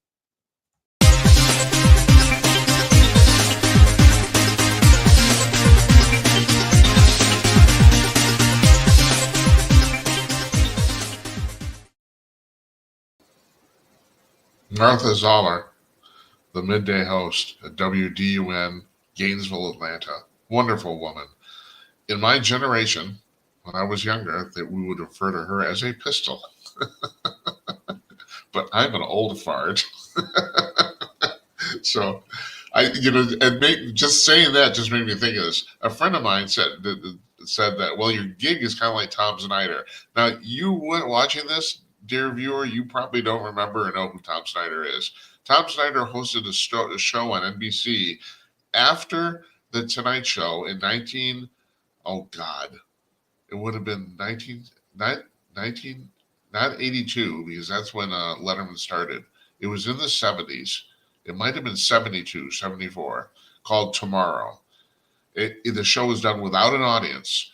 Martha Zoller, the midday host at WDUN, Gainesville, Atlanta. Wonderful woman. In my generation, when I was younger, that we would refer to her as a pistol. But I'm an old fart. So and just saying that just made me think of this. A friend of mine said that, well, your gig is kind of like Tom Snyder. Now, you went watching this, dear viewer, you probably don't remember or know who Tom Snyder is. Tom Snyder hosted a show on NBC after the Tonight Show in oh God, it would have been 19, not 82, because that's when Letterman started. It was in the 70s. It might have been 72, 74, called Tomorrow. The show was done without an audience,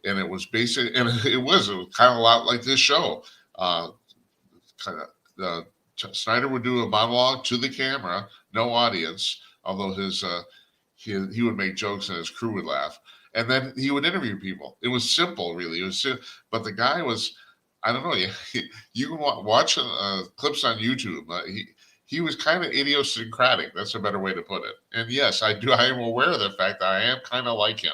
and it was basic, and it was kind of a lot like this show. Kind of Snyder would do a monologue to the camera, no audience, although he would make jokes and his crew would laugh, and then he would interview people. It was simple, really. But the guy was, I don't know. You can watch clips on YouTube. He was kind of idiosyncratic. That's a better way to put it. And yes, I am aware of the fact that I am kind of like him.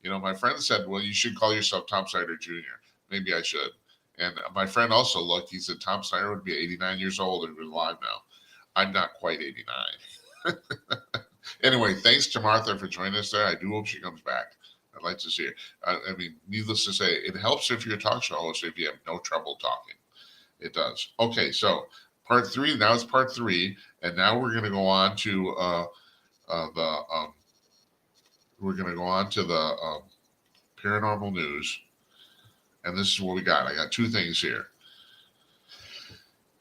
My friend said, "Well, you should call yourself Tom Snyder Jr." Maybe I should. And my friend also looked. He said Tom Snyder would be 89 years old and was alive now. I'm not quite 89. Anyway, thanks to Martha for joining us there. I do hope she comes back. I'd like to see her. I mean, needless to say, it helps if you're a talk show host if you have no trouble talking. It does. Okay, so part 3. Now it's part 3, and now we're going to go on to the paranormal news, and this is what we got. I got 2 things here.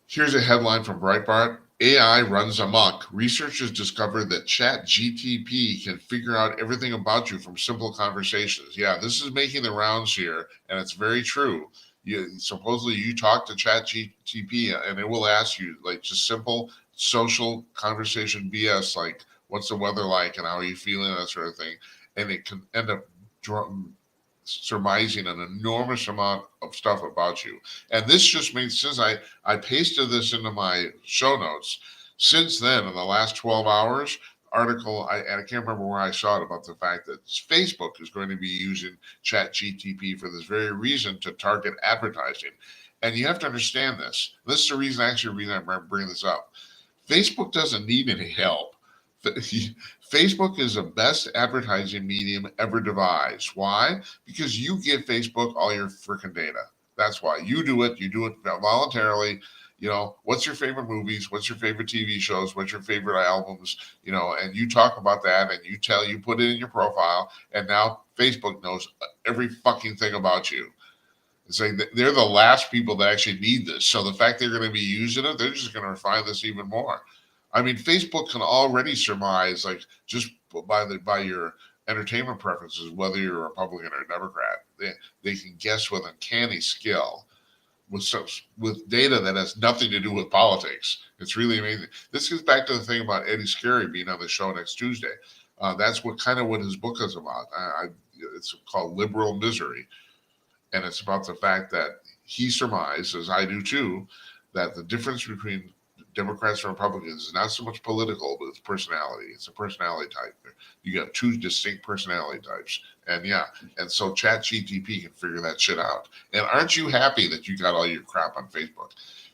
Here's a headline from Breitbart. AI runs amok. Researchers discovered that ChatGTP can figure out everything about you from simple conversations. Yeah, this is making the rounds here, and it's very true. Supposedly you talk to ChatGTP, and it will ask you like just simple social conversation BS, like what's the weather like and how are you feeling, that sort of thing, and it can end up surmising an enormous amount of stuff about you. And this just means, since I pasted this into my show notes, since then, in the last 12 hours, article, I can't remember where I saw it, about the fact that Facebook is going to be using ChatGTP for this very reason, to target advertising. And you have to understand this. This is the reason I bring this up. Facebook doesn't need any help. Facebook is the best advertising medium ever devised. Why? Because you give Facebook all your freaking data. That's why you do it. You do it voluntarily. What's your favorite movies? What's your favorite TV shows? What's your favorite albums? And you talk about that, and you put it in your profile, and now Facebook knows every fucking thing about you. It's like they're the last people that actually need this. So the fact they're going to be using it, they're just going to refine this even more. I mean, Facebook can already surmise, like, just by your entertainment preferences, whether you're a Republican or a Democrat. They can guess with uncanny skill, with data that has nothing to do with politics. It's really amazing. This gets back to the thing about Eddie Scarry being on the show next Tuesday. That's what his book is about. It's called Liberal Misery, and it's about the fact that he surmised, as I do too, that the difference between Democrats and Republicans is not so much political, but it's personality. It's a personality type. You got 2 distinct personality types. And so ChatGTP can figure that shit out. And aren't you happy that you got all your crap on Facebook?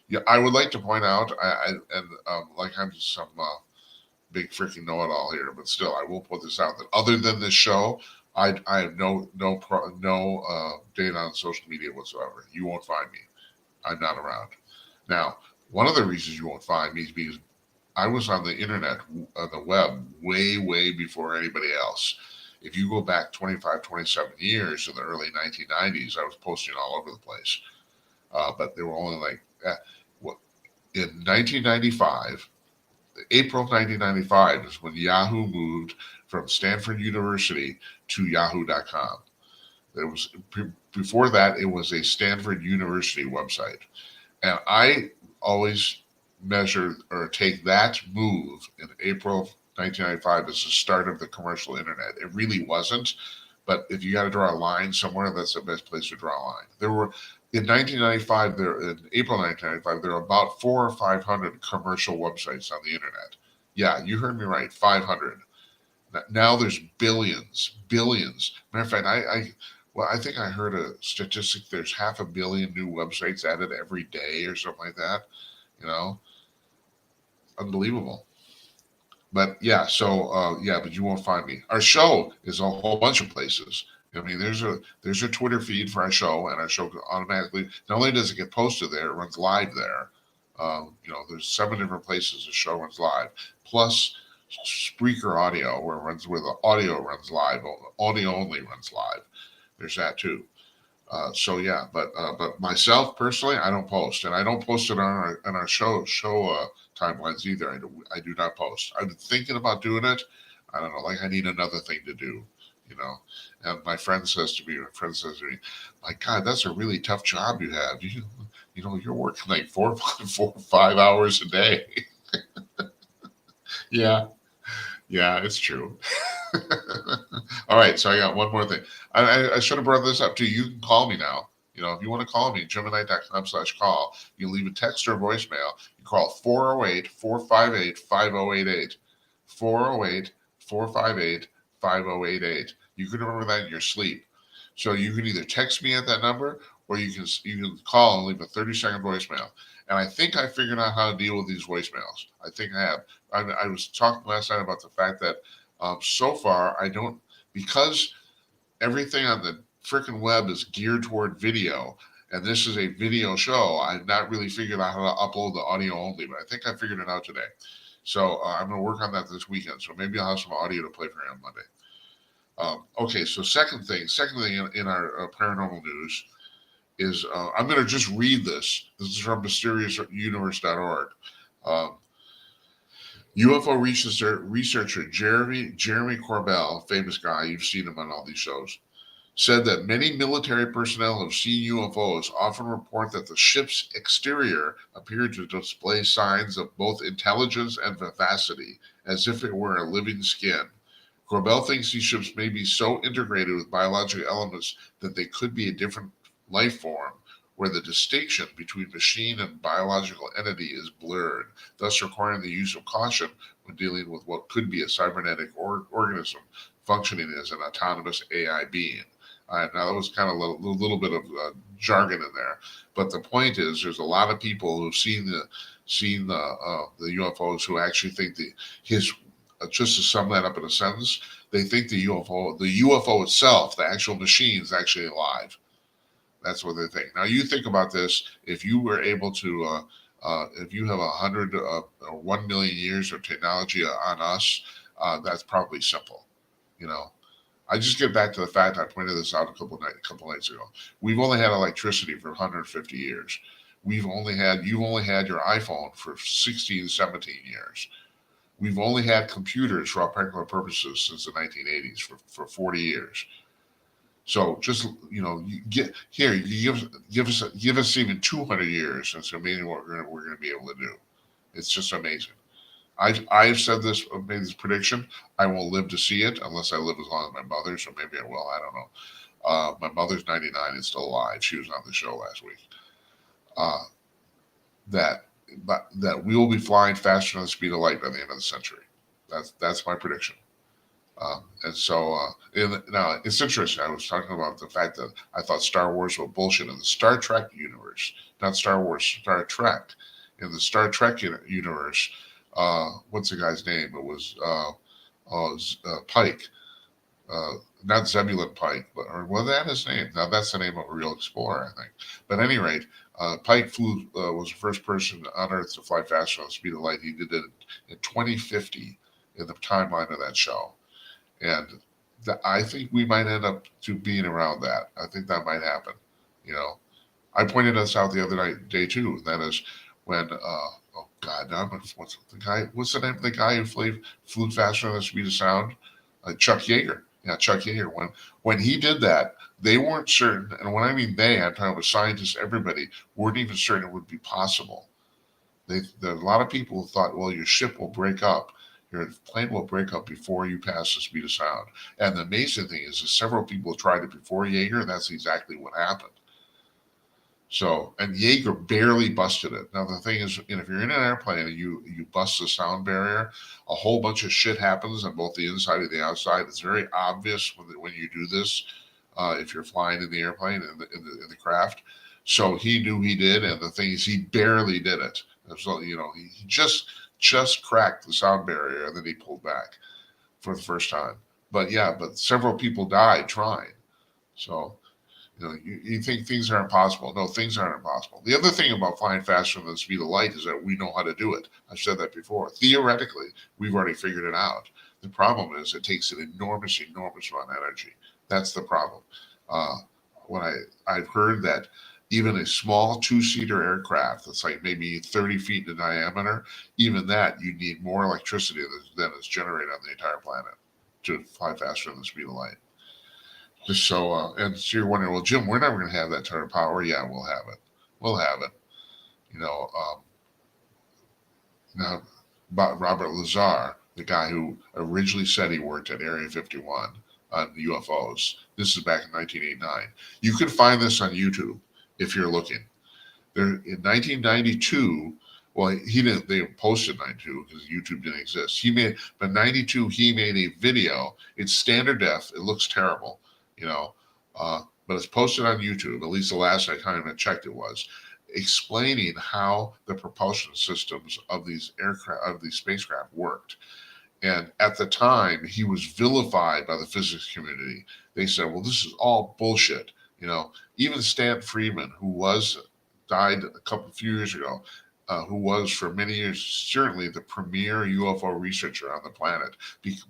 Yeah, I would like to point out, like I'm just some big freaking know-it-all here, but still, I will put this out, that other than this show, I have no data on social media whatsoever. You won't find me. I'm not around. Now, one of the reasons you won't find me is because I was on the internet, the web, way, way before anybody else. If you go back 25, 27 years, in the early 1990s, I was posting all over the place. But they were only like, in 1995, April 1995 is when Yahoo moved from Stanford University to yahoo.com. Before that, it was a Stanford University website. And I always measure or take that move in April 1995 as the start of the commercial internet. It really wasn't, but if you got to draw a line somewhere, that's the best place to draw a line. In April 1995, there were about 400 or 500 commercial websites on the internet. Yeah, you heard me right, 500. Now there's billions. Matter of fact, I think I heard a statistic. There's 500 million new websites added every day or something like that. You know, unbelievable. But yeah, so yeah, but you won't find me. Our show is a whole bunch of places. I mean, there's a Twitter feed for our show, and our show automatically, not only does it get posted there, it runs live there. There's 7 different places the show runs live, plus Spreaker Audio, where the audio runs live, audio only runs live. There's that too. So yeah, but myself personally, I don't post, and I don't post it on our show timelines either. I do not post. I've been thinking about doing it. I don't know, like I need another thing to do, you know. And my friend says to me, "My God, that's a really tough job you have. You're working like 4 or 5 hours a day." Yeah, yeah, it's true. All right, so I got one more thing. I should have brought this up too. You can call me now. If you want to call me, gemini.com/call. You leave a text or voicemail. You call 408-458-5088. 408-458-5088. You can remember that in your sleep. So you can either text me at that number, or you can call and leave a 30-second voicemail. And I think I figured out how to deal with these voicemails. I think I have. I was talking last night about the fact that so far I don't, because everything on the freaking web is geared toward video, and this is a video show. I've not really figured out how to upload the audio only, but I think I figured it out today. So I'm going to work on that this weekend. So maybe I'll have some audio to play for you on Monday. Okay, so second thing in our paranormal news is I'm going to just read this. This is from mysteriousuniverse.org. Um, UFO researcher Jeremy Corbell, famous guy, you've seen him on all these shows, said that many military personnel have seen UFOs, often report that the ship's exterior appeared to display signs of both intelligence and vivacity, as if it were a living skin. Corbell thinks these ships may be so integrated with biological elements that they could be a different life form, where the distinction between machine and biological entity is blurred, thus requiring the use of caution when dealing with what could be a cybernetic organism functioning as an autonomous AI being. Now that was kind of a little bit of jargon in there, but the point is, there's a lot of people who've seen the UFOs who actually think just to sum that up in a sentence, they think the UFO itself, the actual machine, is actually alive. That's what they think. Now you think about this: if you were able to, if you have 100 or 1 million years of technology on us, that's probably simple. You know, I just get back to the fact I pointed this out a couple nights ago. We've only had electricity for 150 years. You've only had your iPhone for 16, 17 years. We've only had computers for all practical purposes since the 1980s for 40 years. So just you give us even 200 years, and it's amazing what we're going to be able to do. It's just amazing. I've said this, made this prediction. I won't live to see it unless I live as long as my mother. So maybe I will. I don't know. My mother's 99 and still alive. She was on the show last week. That we will be flying faster than the speed of light by the end of the century. That's my prediction. And so now it's interesting. I was talking about the fact that I thought Star Wars was bullshit in the Star Trek universe, not Star Wars, Star Trek. In the Star Trek universe, what's the guy's name? It was Pike, not Zebulon Pike, or was that his name? Now that's the name of a real explorer, I think. But at any rate, Pike was the first person on Earth to fly faster than the speed of light. He did it in 2050 in the timeline of that show. And I think we might end up to being around that. I think that might happen. I pointed this out the other day too. And that is when, oh God, what's the name of the guy who flew faster than the speed of sound? Chuck Yeager. Yeah, Chuck Yeager. When he did that, they weren't certain. And when I mean they, I'm talking about scientists, everybody, weren't even certain it would be possible. There are a lot of people who thought, well, your ship will break up. Your plane will break up before you pass the speed of sound. And the amazing thing is that several people tried it before Yeager, and that's exactly what happened. So, and Yeager barely busted it. Now, the thing is, if you're in an airplane and you bust the sound barrier, a whole bunch of shit happens on both the inside and the outside. It's very obvious when you do this, if you're flying in the airplane, in the craft. So he knew he did, and the thing is, he barely did it. So he just cracked the sound barrier, and then he pulled back for the first time. But yeah, but several people died trying. So you think things are impossible. No, things aren't impossible. The other thing about flying faster than the speed of light is that we know how to do it. I've said that before. Theoretically, we've already figured it out. The problem is it takes an enormous amount of energy. That's the problem. Uh, I've heard that even a small two-seater aircraft that's like maybe 30 feet in diameter, even that you need more electricity than is generated on the entire planet to fly faster than the speed of light. Just and so you're wondering, well, Jim, we're never going to have that kind of power. Yeah, we'll have it. We'll have it. Now, Robert Lazar, the guy who originally said he worked at Area 51 on UFOs, this is back in 1989. You can find this on YouTube if you're looking. There in 1992. Well, he didn't. They posted 92 because YouTube didn't exist. But 92 he made a video. It's standard def. It looks terrible, but it's posted on YouTube. At least the last time I checked, it was explaining how the propulsion systems of these spacecraft worked. And at the time, he was vilified by the physics community. They said, "Well, this is all bullshit." Even Stan Friedman, who died a few years ago, who was for many years certainly the premier UFO researcher on the planet,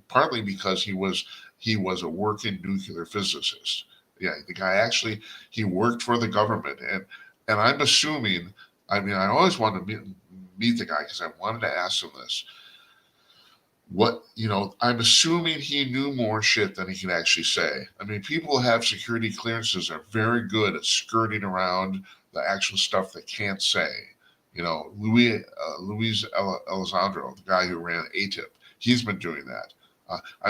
partly because he was a working nuclear physicist. Yeah, the guy actually he worked for the government, and I'm assuming. I mean, I always wanted to meet the guy because I wanted to ask him this. I'm assuming he knew more shit than he can actually say. I mean, people who have security clearances are very good at skirting around the actual stuff they can't say. Luis Elizondo, the guy who ran ATIP, he's been doing that.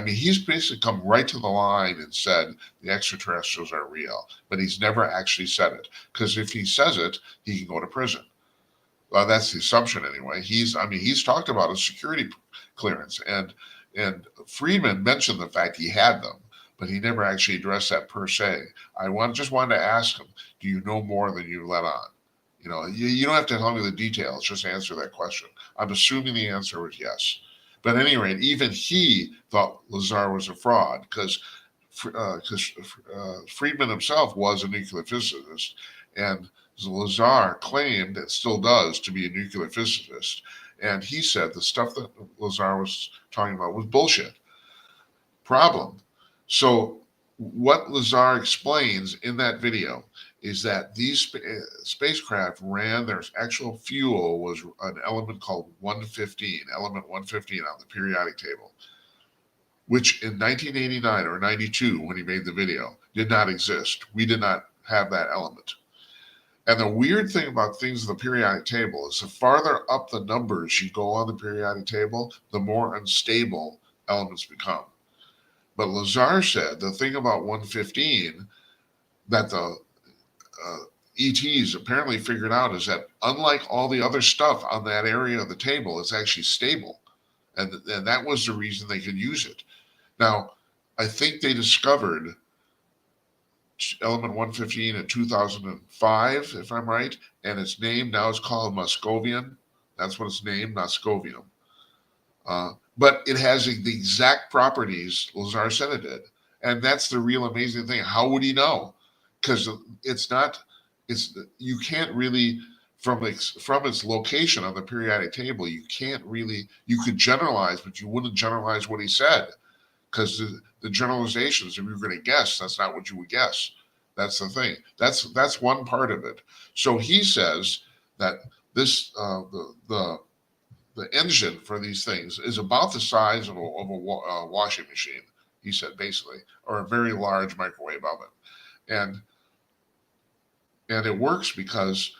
He's basically come right to the line and said the extraterrestrials are real, but he's never actually said it. Because if he says it, he can go to prison. Well, that's the assumption anyway. He's talked about a security clearance, and Friedman mentioned the fact he had them, but he never actually addressed that per se. Just wanted to ask him, do you know more than you let on? You don't have to tell me the details. Just answer that question. I'm assuming the answer was yes. But at any rate, even he thought Lazar was a fraud because Friedman himself was a nuclear physicist, and Lazar claimed, and still does, to be a nuclear physicist. And he said the stuff that Lazar was talking about was bullshit. Problem. So what Lazar explains in that video is that these spacecraft ran, their actual fuel was an element called 115, element 115 on the periodic table, which in 1989 or 92, when he made the video, did not exist. We did not have that element. And the weird thing about things in the periodic table is the farther up the numbers you go on the periodic table, the more unstable elements become. But Lazar said the thing about 115 that the ETs apparently figured out is that unlike all the other stuff on that area of the table, it's actually stable. And that was the reason they could use it. Now, I think they discovered element 115 in 2005, if I'm right, and its name now is called Moscovium. That's what it's named, Moscovium. But it has the exact properties Lazar said it did. And that's the real amazing thing. How would he know? Because you can't really, from its location on the periodic table, you could generalize, but you wouldn't generalize what he said. Because the generalizations, if you're going to guess, that's not what you would guess. That's the thing. That's one part of it. So he says that this the engine for these things is about the size of a washing machine. He said basically, or a very large microwave oven, and it works because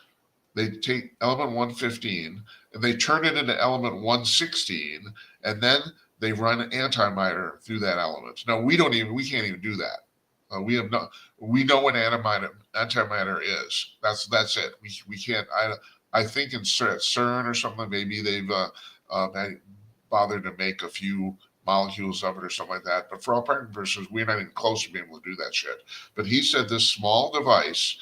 they take element 115 and they turn it into element 116, and then they run antimatter through that element. Now we can't even do that. We know what antimatter is. That's it. We can't. I think in CERN or something, maybe they've bothered to make a few molecules of it or something like that. But for all practical purposes, we're not even close to being able to do that shit. But he said this small device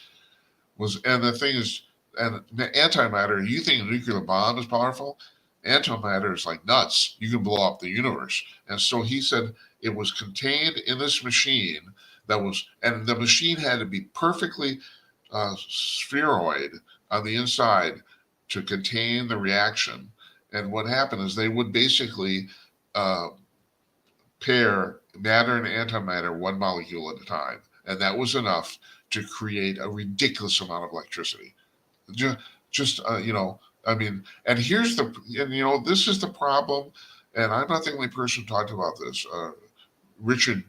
and the thing is, and antimatter, you think a nuclear bomb is powerful? Antimatter is like nuts. You can blow up the universe. And so he said it was contained in this machine and the machine had to be perfectly spheroid on the inside to contain the reaction. And what happened is they would basically uh, pair matter and antimatter one molecule at a time. And that was enough to create a ridiculous amount of electricity. I mean, and this is the problem. And I'm not the only person who talked about this. Richard,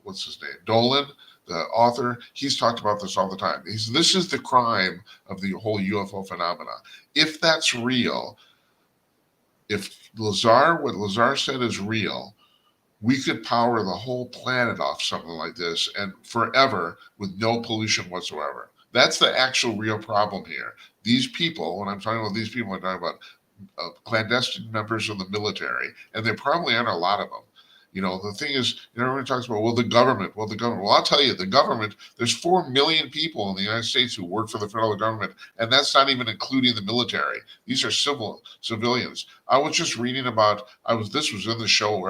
what's his name? Dolan, the author, he's talked about this all the time. This is the crime of the whole UFO phenomena. If that's real, if what Lazar said is real, we could power the whole planet off something like this and forever with no pollution whatsoever. That's the actual real problem here. These people, when I'm talking about these people, I'm talking about clandestine members of the military, and there probably aren't a lot of them. The thing is, everyone talks about, well, the government. Well, I'll tell you, the government, there's 4 million people in the United States who work for the federal government, and that's not even including the military. These are civilians. I was just reading about, this was in the show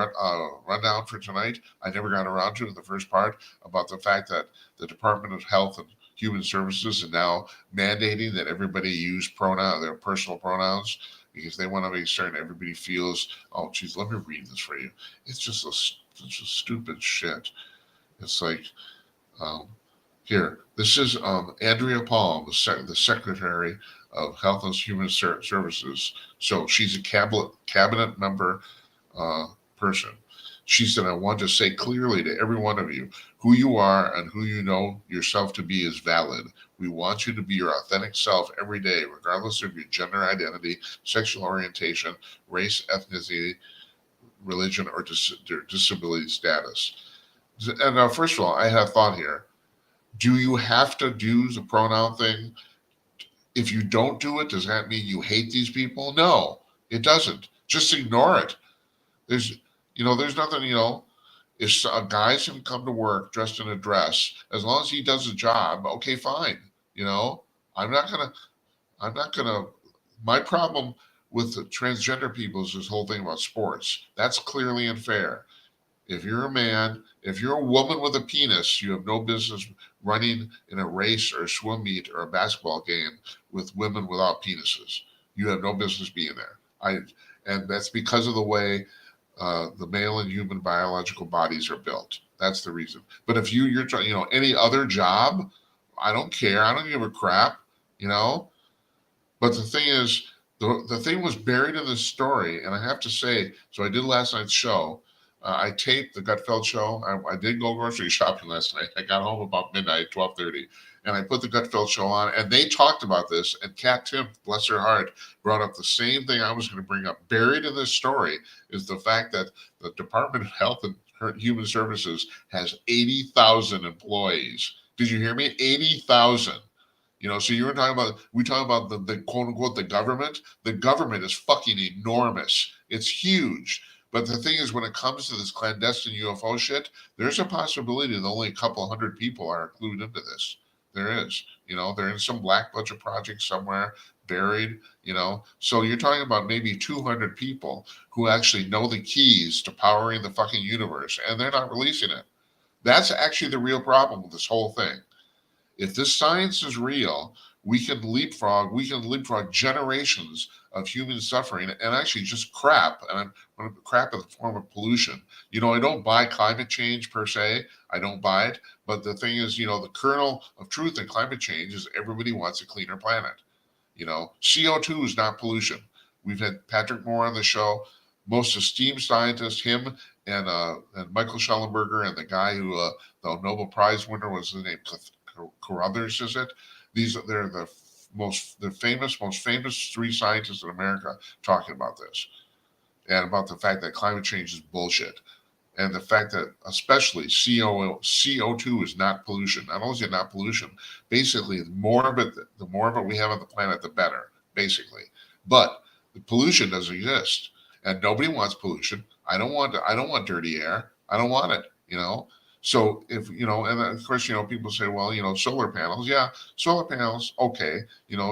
rundown for tonight. I never got around to it in the first part, about the fact that the Department of Health and Human Services is now mandating that everybody use their personal pronouns, because they want to make certain everybody feels, oh, geez, let me read this for you. It's just stupid shit. It's like, here, this is Andrea Palm, the Secretary of Health and Human Services. So she's a cabinet member person. She said, I want to say clearly to every one of you, who you are and who you know yourself to be is valid. We want you to be your authentic self every day, regardless of your gender identity, sexual orientation, race, ethnicity, religion, or disability status. And first of all, I have thought here. Do you have to do the pronoun thing? If you don't do it, does that mean you hate these people? No, it doesn't. Just ignore it. There's nothing, if guys can come to work dressed in a dress, as long as he does the job, okay, fine. I'm not gonna, my problem with the transgender people is this whole thing about sports. That's clearly unfair. If you're a man, if you're a woman with a penis, you have no business running in a race or a swim meet or a basketball game with women without penises. You have no business being there. And that's because of the way the male and human biological bodies are built. That's the reason. But if you're trying, any other job, I don't care. I don't give a crap, But the thing is, the thing was buried in this story, and I have to say, so I did last night's show. I taped the Gutfeld show. I did go grocery shopping last night. I got home about midnight, 12:30, and I put the Gutfeld show on, and they talked about this. And Kat Tim, bless her heart, brought up the same thing I was going to bring up. Buried in this story is the fact that the Department of Health and Human Services has 80,000 employees. Did you hear me? 80,000. So we talk about the quote unquote the government. The government is fucking enormous. It's huge. But the thing is, when it comes to this clandestine UFO shit, there's a possibility that only a couple hundred people are clued into this. There is. They're in some black budget project somewhere, buried, So you're talking about maybe 200 people who actually know the keys to powering the fucking universe, and they're not releasing it. That's actually the real problem with this whole thing. If this science is real, we can leapfrog generations of human suffering and actually just crap. And crap in the form of pollution. I don't buy climate change per se. I don't buy it. But the thing is, the kernel of truth in climate change is everybody wants a cleaner planet. CO2 is not pollution. We've had Patrick Moore on the show, most esteemed scientist, him and Michael Schellenberger, and the guy who the Nobel Prize winner, was his name Carruthers, is it? They're the most famous 3 scientists in America talking about this, and about the fact that climate change is bullshit, and the fact that especially CO2 is not pollution. Not only is it not pollution, basically the more of it we have on the planet, the better, basically. But the pollution doesn't exist, and nobody wants pollution. I don't want dirty air. I don't want it. So if, and of course, people say, well, solar panels, yeah, solar panels, okay.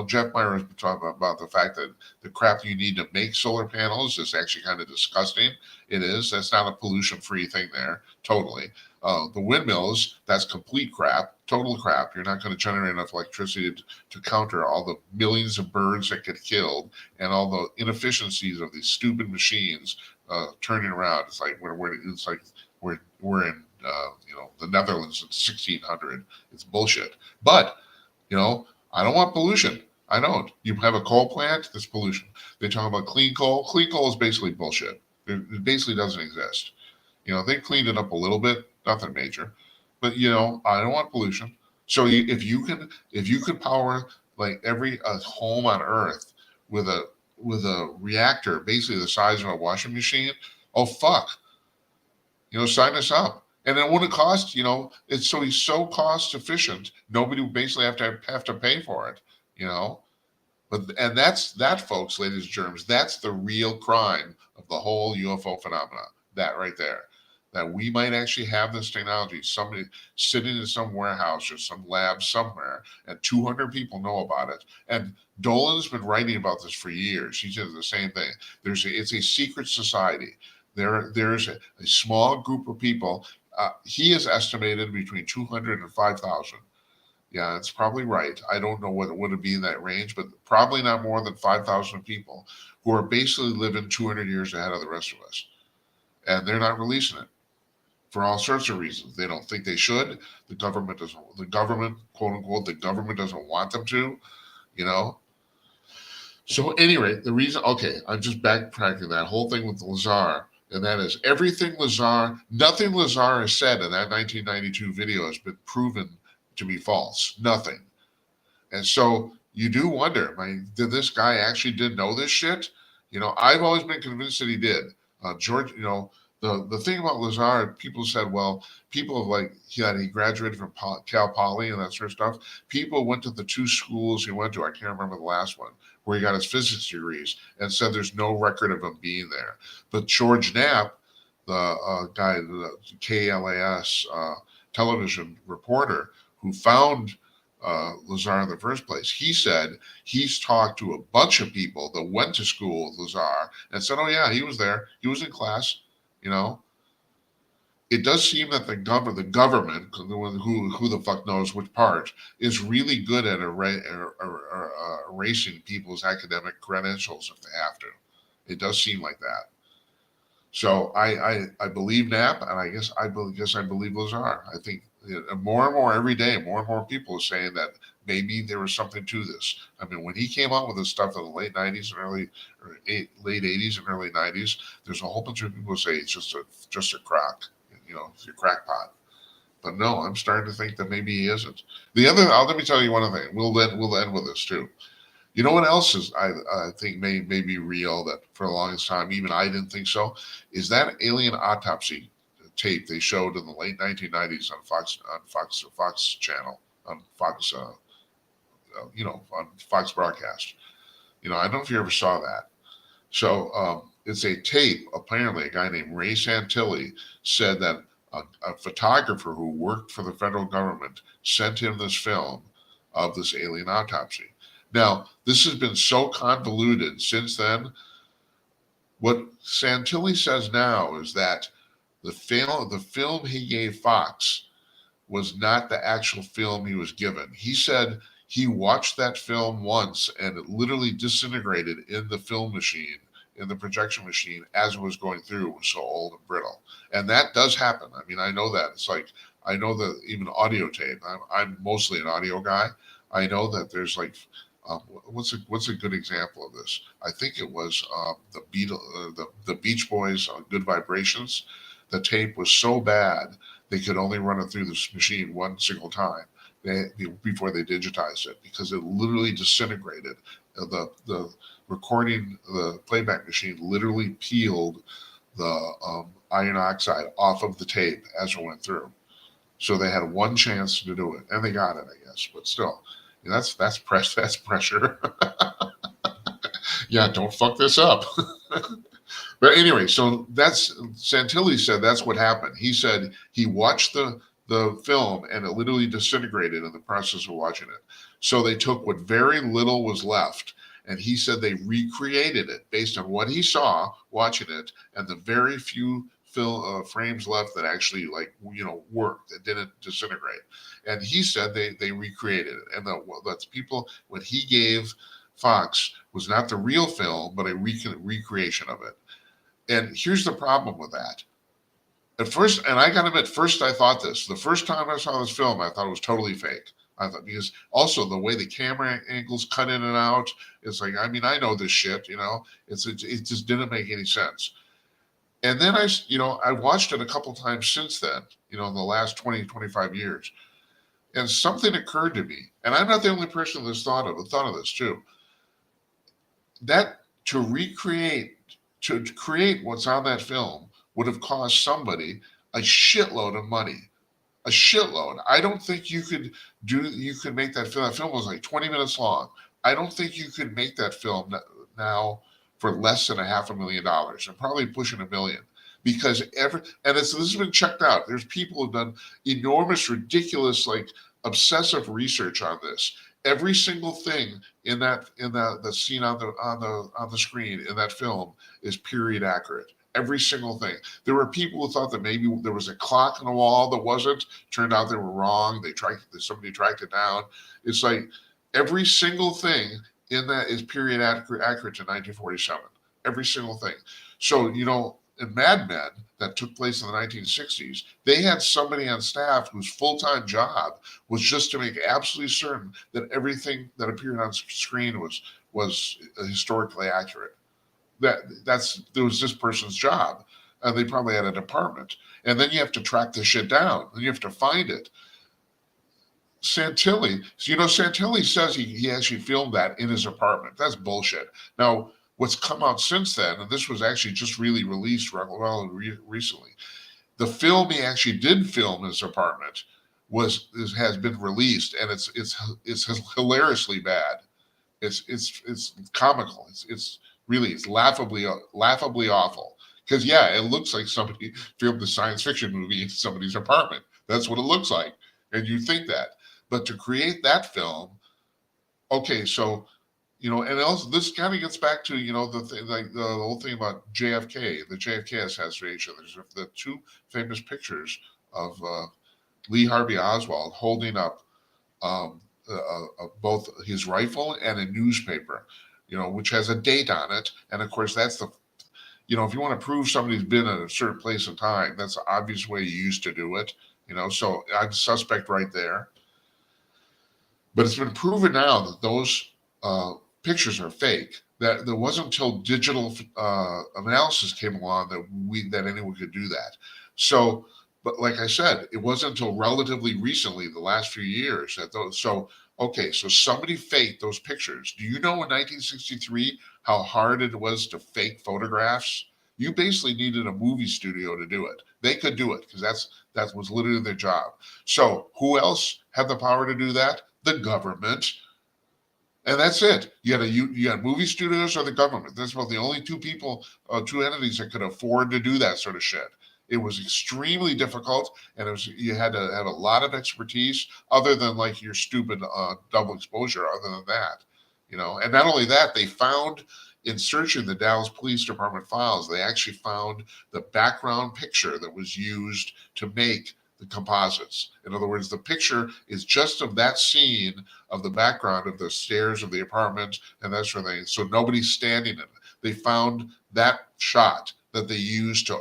Jeff Myers talking about the fact that the crap you need to make solar panels is actually kind of disgusting. It is. That's not a pollution-free thing there, totally. The windmills, that's complete crap, total crap. You're not going to generate enough electricity to counter all the millions of birds that get killed and all the inefficiencies of these stupid machines turning around. It's like we're in the Netherlands in 1600. It's bullshit. But I don't want pollution. I don't. You have a coal plant, there's pollution. They talk about clean coal. Clean coal is basically bullshit. It basically doesn't exist. They cleaned it up a little bit, nothing major, but I don't want pollution. So if you can power like every home on Earth with a reactor basically the size of a washing machine, oh fuck, sign us up. And it wouldn't cost, it's so cost efficient. Nobody would basically have to pay for it, and that's that, folks, ladies and germs. That's the real crime of the whole UFO phenomena. That right there, that we might actually have this technology. Somebody sitting in some warehouse or some lab somewhere, and 200 people know about it. And Dolan's been writing about this for years. He says the same thing. It's a secret society. There's a small group of people. He has estimated between 200 and 5,000. Yeah, that's probably right. I don't know what it would be in that range, but probably not more than 5,000 people who are basically living 200 years ahead of the rest of us. And they're not releasing it for all sorts of reasons. They don't think they should. The government doesn't, quote unquote, the government doesn't want them to, So at any rate, the reason, okay, I'm just backtracking that whole thing with Lazar. And that is nothing Lazar has said in that 1992 video has been proven to be false. Nothing. And so you do wonder, did this guy actually did know this shit? I've always been convinced that he did. George, the thing about Lazar, people said, well, people have he graduated from Cal Poly and that sort of stuff. People went to the two schools he went to. I can't remember the last one, where he got his physics degrees, and said there's no record of him being there. But George Knapp, the guy, the KLAS television reporter who found Lazar in the first place, he said he's talked to a bunch of people that went to school with Lazar and said, oh yeah, he was there. He was in class. It does seem that the government, who the fuck knows which part, is really good at erasing people's academic credentials if they have to. It does seem like that. So I believe Knapp, and I guess I believe Lazar. I think more and more every day, more and more people are saying that maybe there was something to this. I mean, when he came out with this stuff in the late 90s and late 80s and early 90s, there's a whole bunch of people who say it's just a crack, it's your crackpot. But no, I'm starting to think that maybe he isn't. Let me tell you one other thing. We'll end with this too. You know what else is I think may be real that for the longest time even I didn't think so, is that alien autopsy tape they showed in the late 1990s on Fox channel, on Fox on Fox broadcast. I don't know if you ever saw that. So it's a tape. Apparently, a guy named Ray Santilli said that a photographer who worked for the federal government sent him this film of this alien autopsy. Now, this has been so convoluted since then. What Santilli says now is that the film he gave Fox was not the actual film he was given. He said he watched that film once and it literally disintegrated in the film machine, in the projection machine, as it was going through. It was so old and brittle. And that does happen. I mean, I know that. It's like, I know that even audio tape, I'm mostly an audio guy. I know that there's what's a good example of this? I think it was the Beach Boys' Good Vibrations. The tape was so bad they could only run it through this machine one single time before they digitized it, because it literally disintegrated. The recording, the playback machine literally peeled the iron oxide off of the tape as it went through. So they had one chance to do it, and they got it, I guess. But still, that's pressure. Yeah, don't fuck this up. But anyway, so that's Santilli said that's what happened. He said he watched the film and it literally disintegrated in the process of watching it. So they took what very little was left, and he said they recreated it based on what he saw watching it and the very few frames left that actually worked, that didn't disintegrate. And he said they recreated it, and that's people what he gave Fox was not the real film, but a recreation of it. And here's the problem with that. At first, and I gotta admit, first I thought this. The first time I saw this film, I thought it was totally fake. I thought because also the way the camera angles cut in and out, it's like, I mean, I know this shit, it just didn't make any sense. And then I watched it a couple times since then, in the last 20, 25 years. And something occurred to me, and I'm not the only person that's thought of this too. That to create what's on that film would have cost somebody a shitload of money. A shitload. I don't think you could make that film. That film was like 20 minutes long. I don't think you could make that film now for less than $500,000 and probably pushing $1 million. Because this has been checked out. There's people who've done enormous, ridiculous, like obsessive research on this. Every single thing in the scene on the screen in that film is period accurate. Every single thing. There were people who thought that maybe there was a clock on the wall that wasn't. Turned out they were wrong. Somebody tracked it down. It's like every single thing in that is period accurate to 1947. Every single thing. So in Mad Men that took place in the 1960s, they had somebody on staff whose full-time job was just to make absolutely certain that everything that appeared on screen was historically accurate. There was this person's job, and they probably had a department. And then you have to track the shit down, and you have to find it. Santilli says he actually filmed that in his apartment. That's bullshit. Now, what's come out since then, and this was actually just really released recently, the film he actually did film in his apartment has been released, and it's hilariously bad. It's comical. It's laughably awful. Because it looks like somebody filmed a science fiction movie in somebody's apartment. That's what it looks like, and you think that. But to create that film, okay, so and also this kind of gets back to the thing, like the whole thing about JFK, the JFK assassination. There's the two famous pictures of Lee Harvey Oswald holding up both his rifle and a newspaper, which has a date on it. And of course, that's if you want to prove somebody's been at a certain place and time, that's the obvious way you used to do it. So I'm suspect right there. But it's been proven now that those pictures are fake. That there wasn't until digital analysis came along that anyone could do that. So, but like I said, it wasn't until relatively recently, the last few years, that those. So somebody faked those pictures. Do you know in 1963 how hard it was to fake photographs? You basically needed a movie studio to do it. They could do it because that was literally their job. So who else had the power to do that? The government. And that's it. You had movie studios or the government. That's about the only two entities that could afford to do that sort of shit. It was extremely difficult, and you had to have a lot of expertise, other than like your stupid double exposure. Other than that, and not only that, they found in searching the Dallas Police Department files, they actually found the background picture that was used to make the composites. In other words, the picture is just of that scene of the background of the stairs of the apartment and that sort of thing. So nobody's standing in it. They found that shot that they used to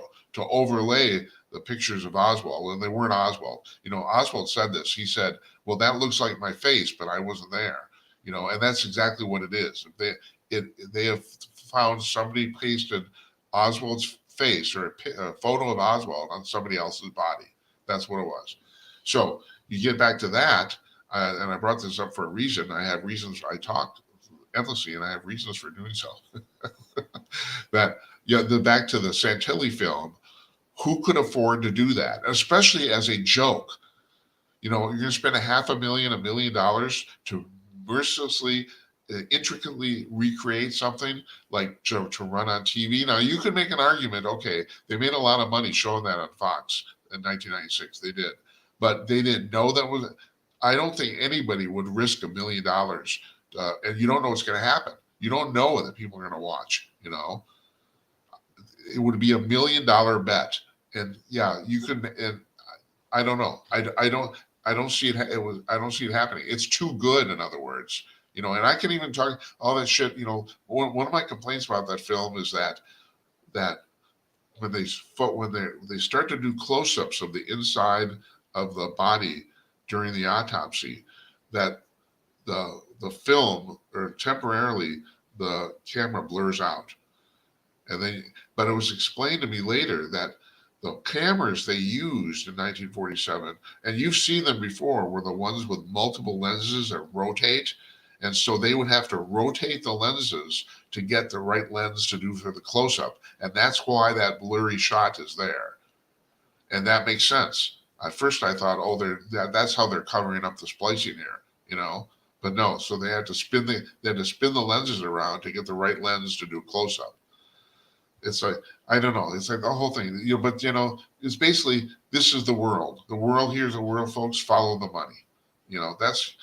overlay the pictures of Oswald, and they weren't Oswald. Oswald said this. He said, "Well, that looks like my face, but I wasn't there." And that's exactly what it is. They have found somebody pasted Oswald's face or a photo of Oswald on somebody else's body. That's what it was. So you get back to that, and I brought this up for a reason. I have reasons. I talk endlessly, and I have reasons for doing so. Back to the Santilli film. Who could afford to do that, especially as a joke? You're going to spend $500,000, $1 million to mercilessly intricately recreate something like to run on TV. Now you could make an argument. Okay, they made a lot of money showing that on Fox in 1996. They did, but they didn't know that was. I don't think anybody would risk $1 million, and you don't know what's going to happen. You don't know that people are going to watch. You know, it would be $1 million bet, and yeah, you can. And I don't know. I don't see it. I don't see it happening. It's too good. In other words, you know. And I can even talk all that shit. You know, one of my complaints about that film is that when they start to do close-ups of the inside of the body during the autopsy, that the film or temporarily the camera blurs out, and then but it was explained to me later that the cameras they used in 1947, and you've seen them before, were the ones with multiple lenses that rotate. And so they would have to rotate the lenses to get the right lens to do for the close up. And that's why that blurry shot is there. And that makes sense. At first I thought, oh, that's how they're covering up the splicing here, you know. But no, so they had to spin the lenses around to get the right lens to do close up. It's like, I don't know. It's like the whole thing, you know. But you know, it's basically, this is the world. The world, here's the world, folks. Follow the money. You know, that's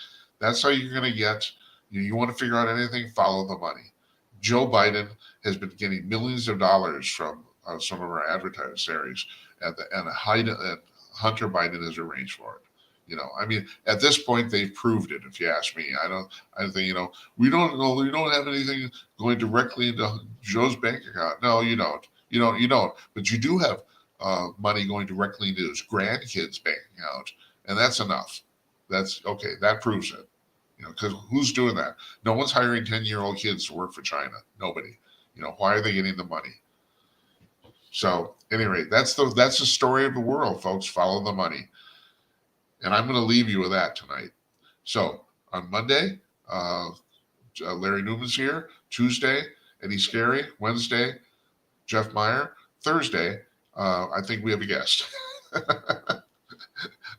how you're going to get. You want to figure out anything? Follow the money. Joe Biden has been getting millions of dollars from some of our adversaries, and Hunter Biden has arranged for it. You know, I mean, at this point, they've proved it. If you ask me, I think, you know, we don't know. We don't have anything going directly into Joe's bank account. No, you don't. You don't. But you do have money going directly into his grandkids' bank account, and that's enough. That's okay. That proves it. You know, because who's doing that? No one's hiring 10-year-old kids to work for China. Nobody. You know, why are they getting the money? So, anyway, that's the story of the world, folks. Follow the money. And I'm going to leave you with that tonight. So on Monday, Larry Newman's here. Tuesday, Eddie Scary. Wednesday, Jeff Meyer. Thursday, I think we have a guest.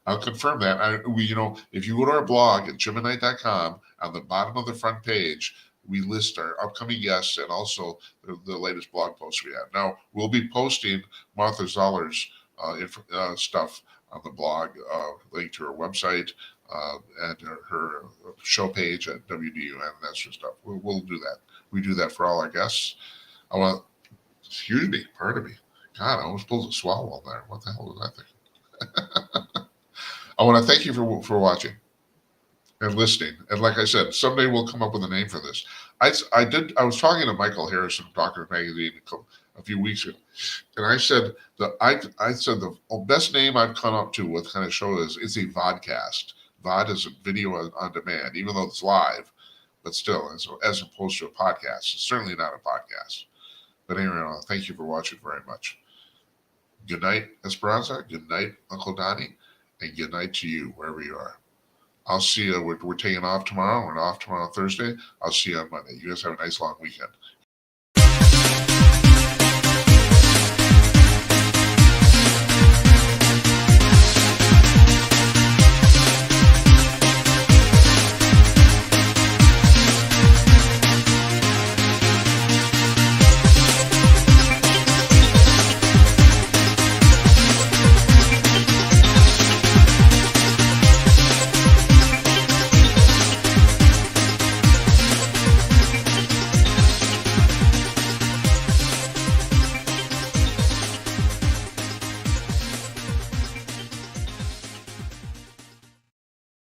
I'll confirm that. You know, if you go to our blog at jimandknight.com, on the bottom of the front page, we list our upcoming guests and also the latest blog posts we have. Now, we'll be posting Martha Zoller's stuff on the blog, link to her website and her show page at WDUN and that sort of stuff. We'll do that. We do that for all our guests. Excuse me, pardon me. God, I almost pulled a swallow there. What the hell was I thinking? I want to thank you for watching and listening. And like I said, someday we'll come up with a name for this. I was talking to Michael Harrison, Doctor Magazine, a few weeks ago, and I said the best name I've come up to with kind of show is it's a vodcast. VOD is a video on demand, even though it's live, but still, as opposed to a podcast. It's certainly not a podcast. But anyway, thank you for watching very much. Good night, Esperanza. Good night, Uncle Donnie, and good night to you wherever you are. I'll see you. We're taking off tomorrow. We're off tomorrow, Thursday. I'll see you on Monday. You guys have a nice long weekend.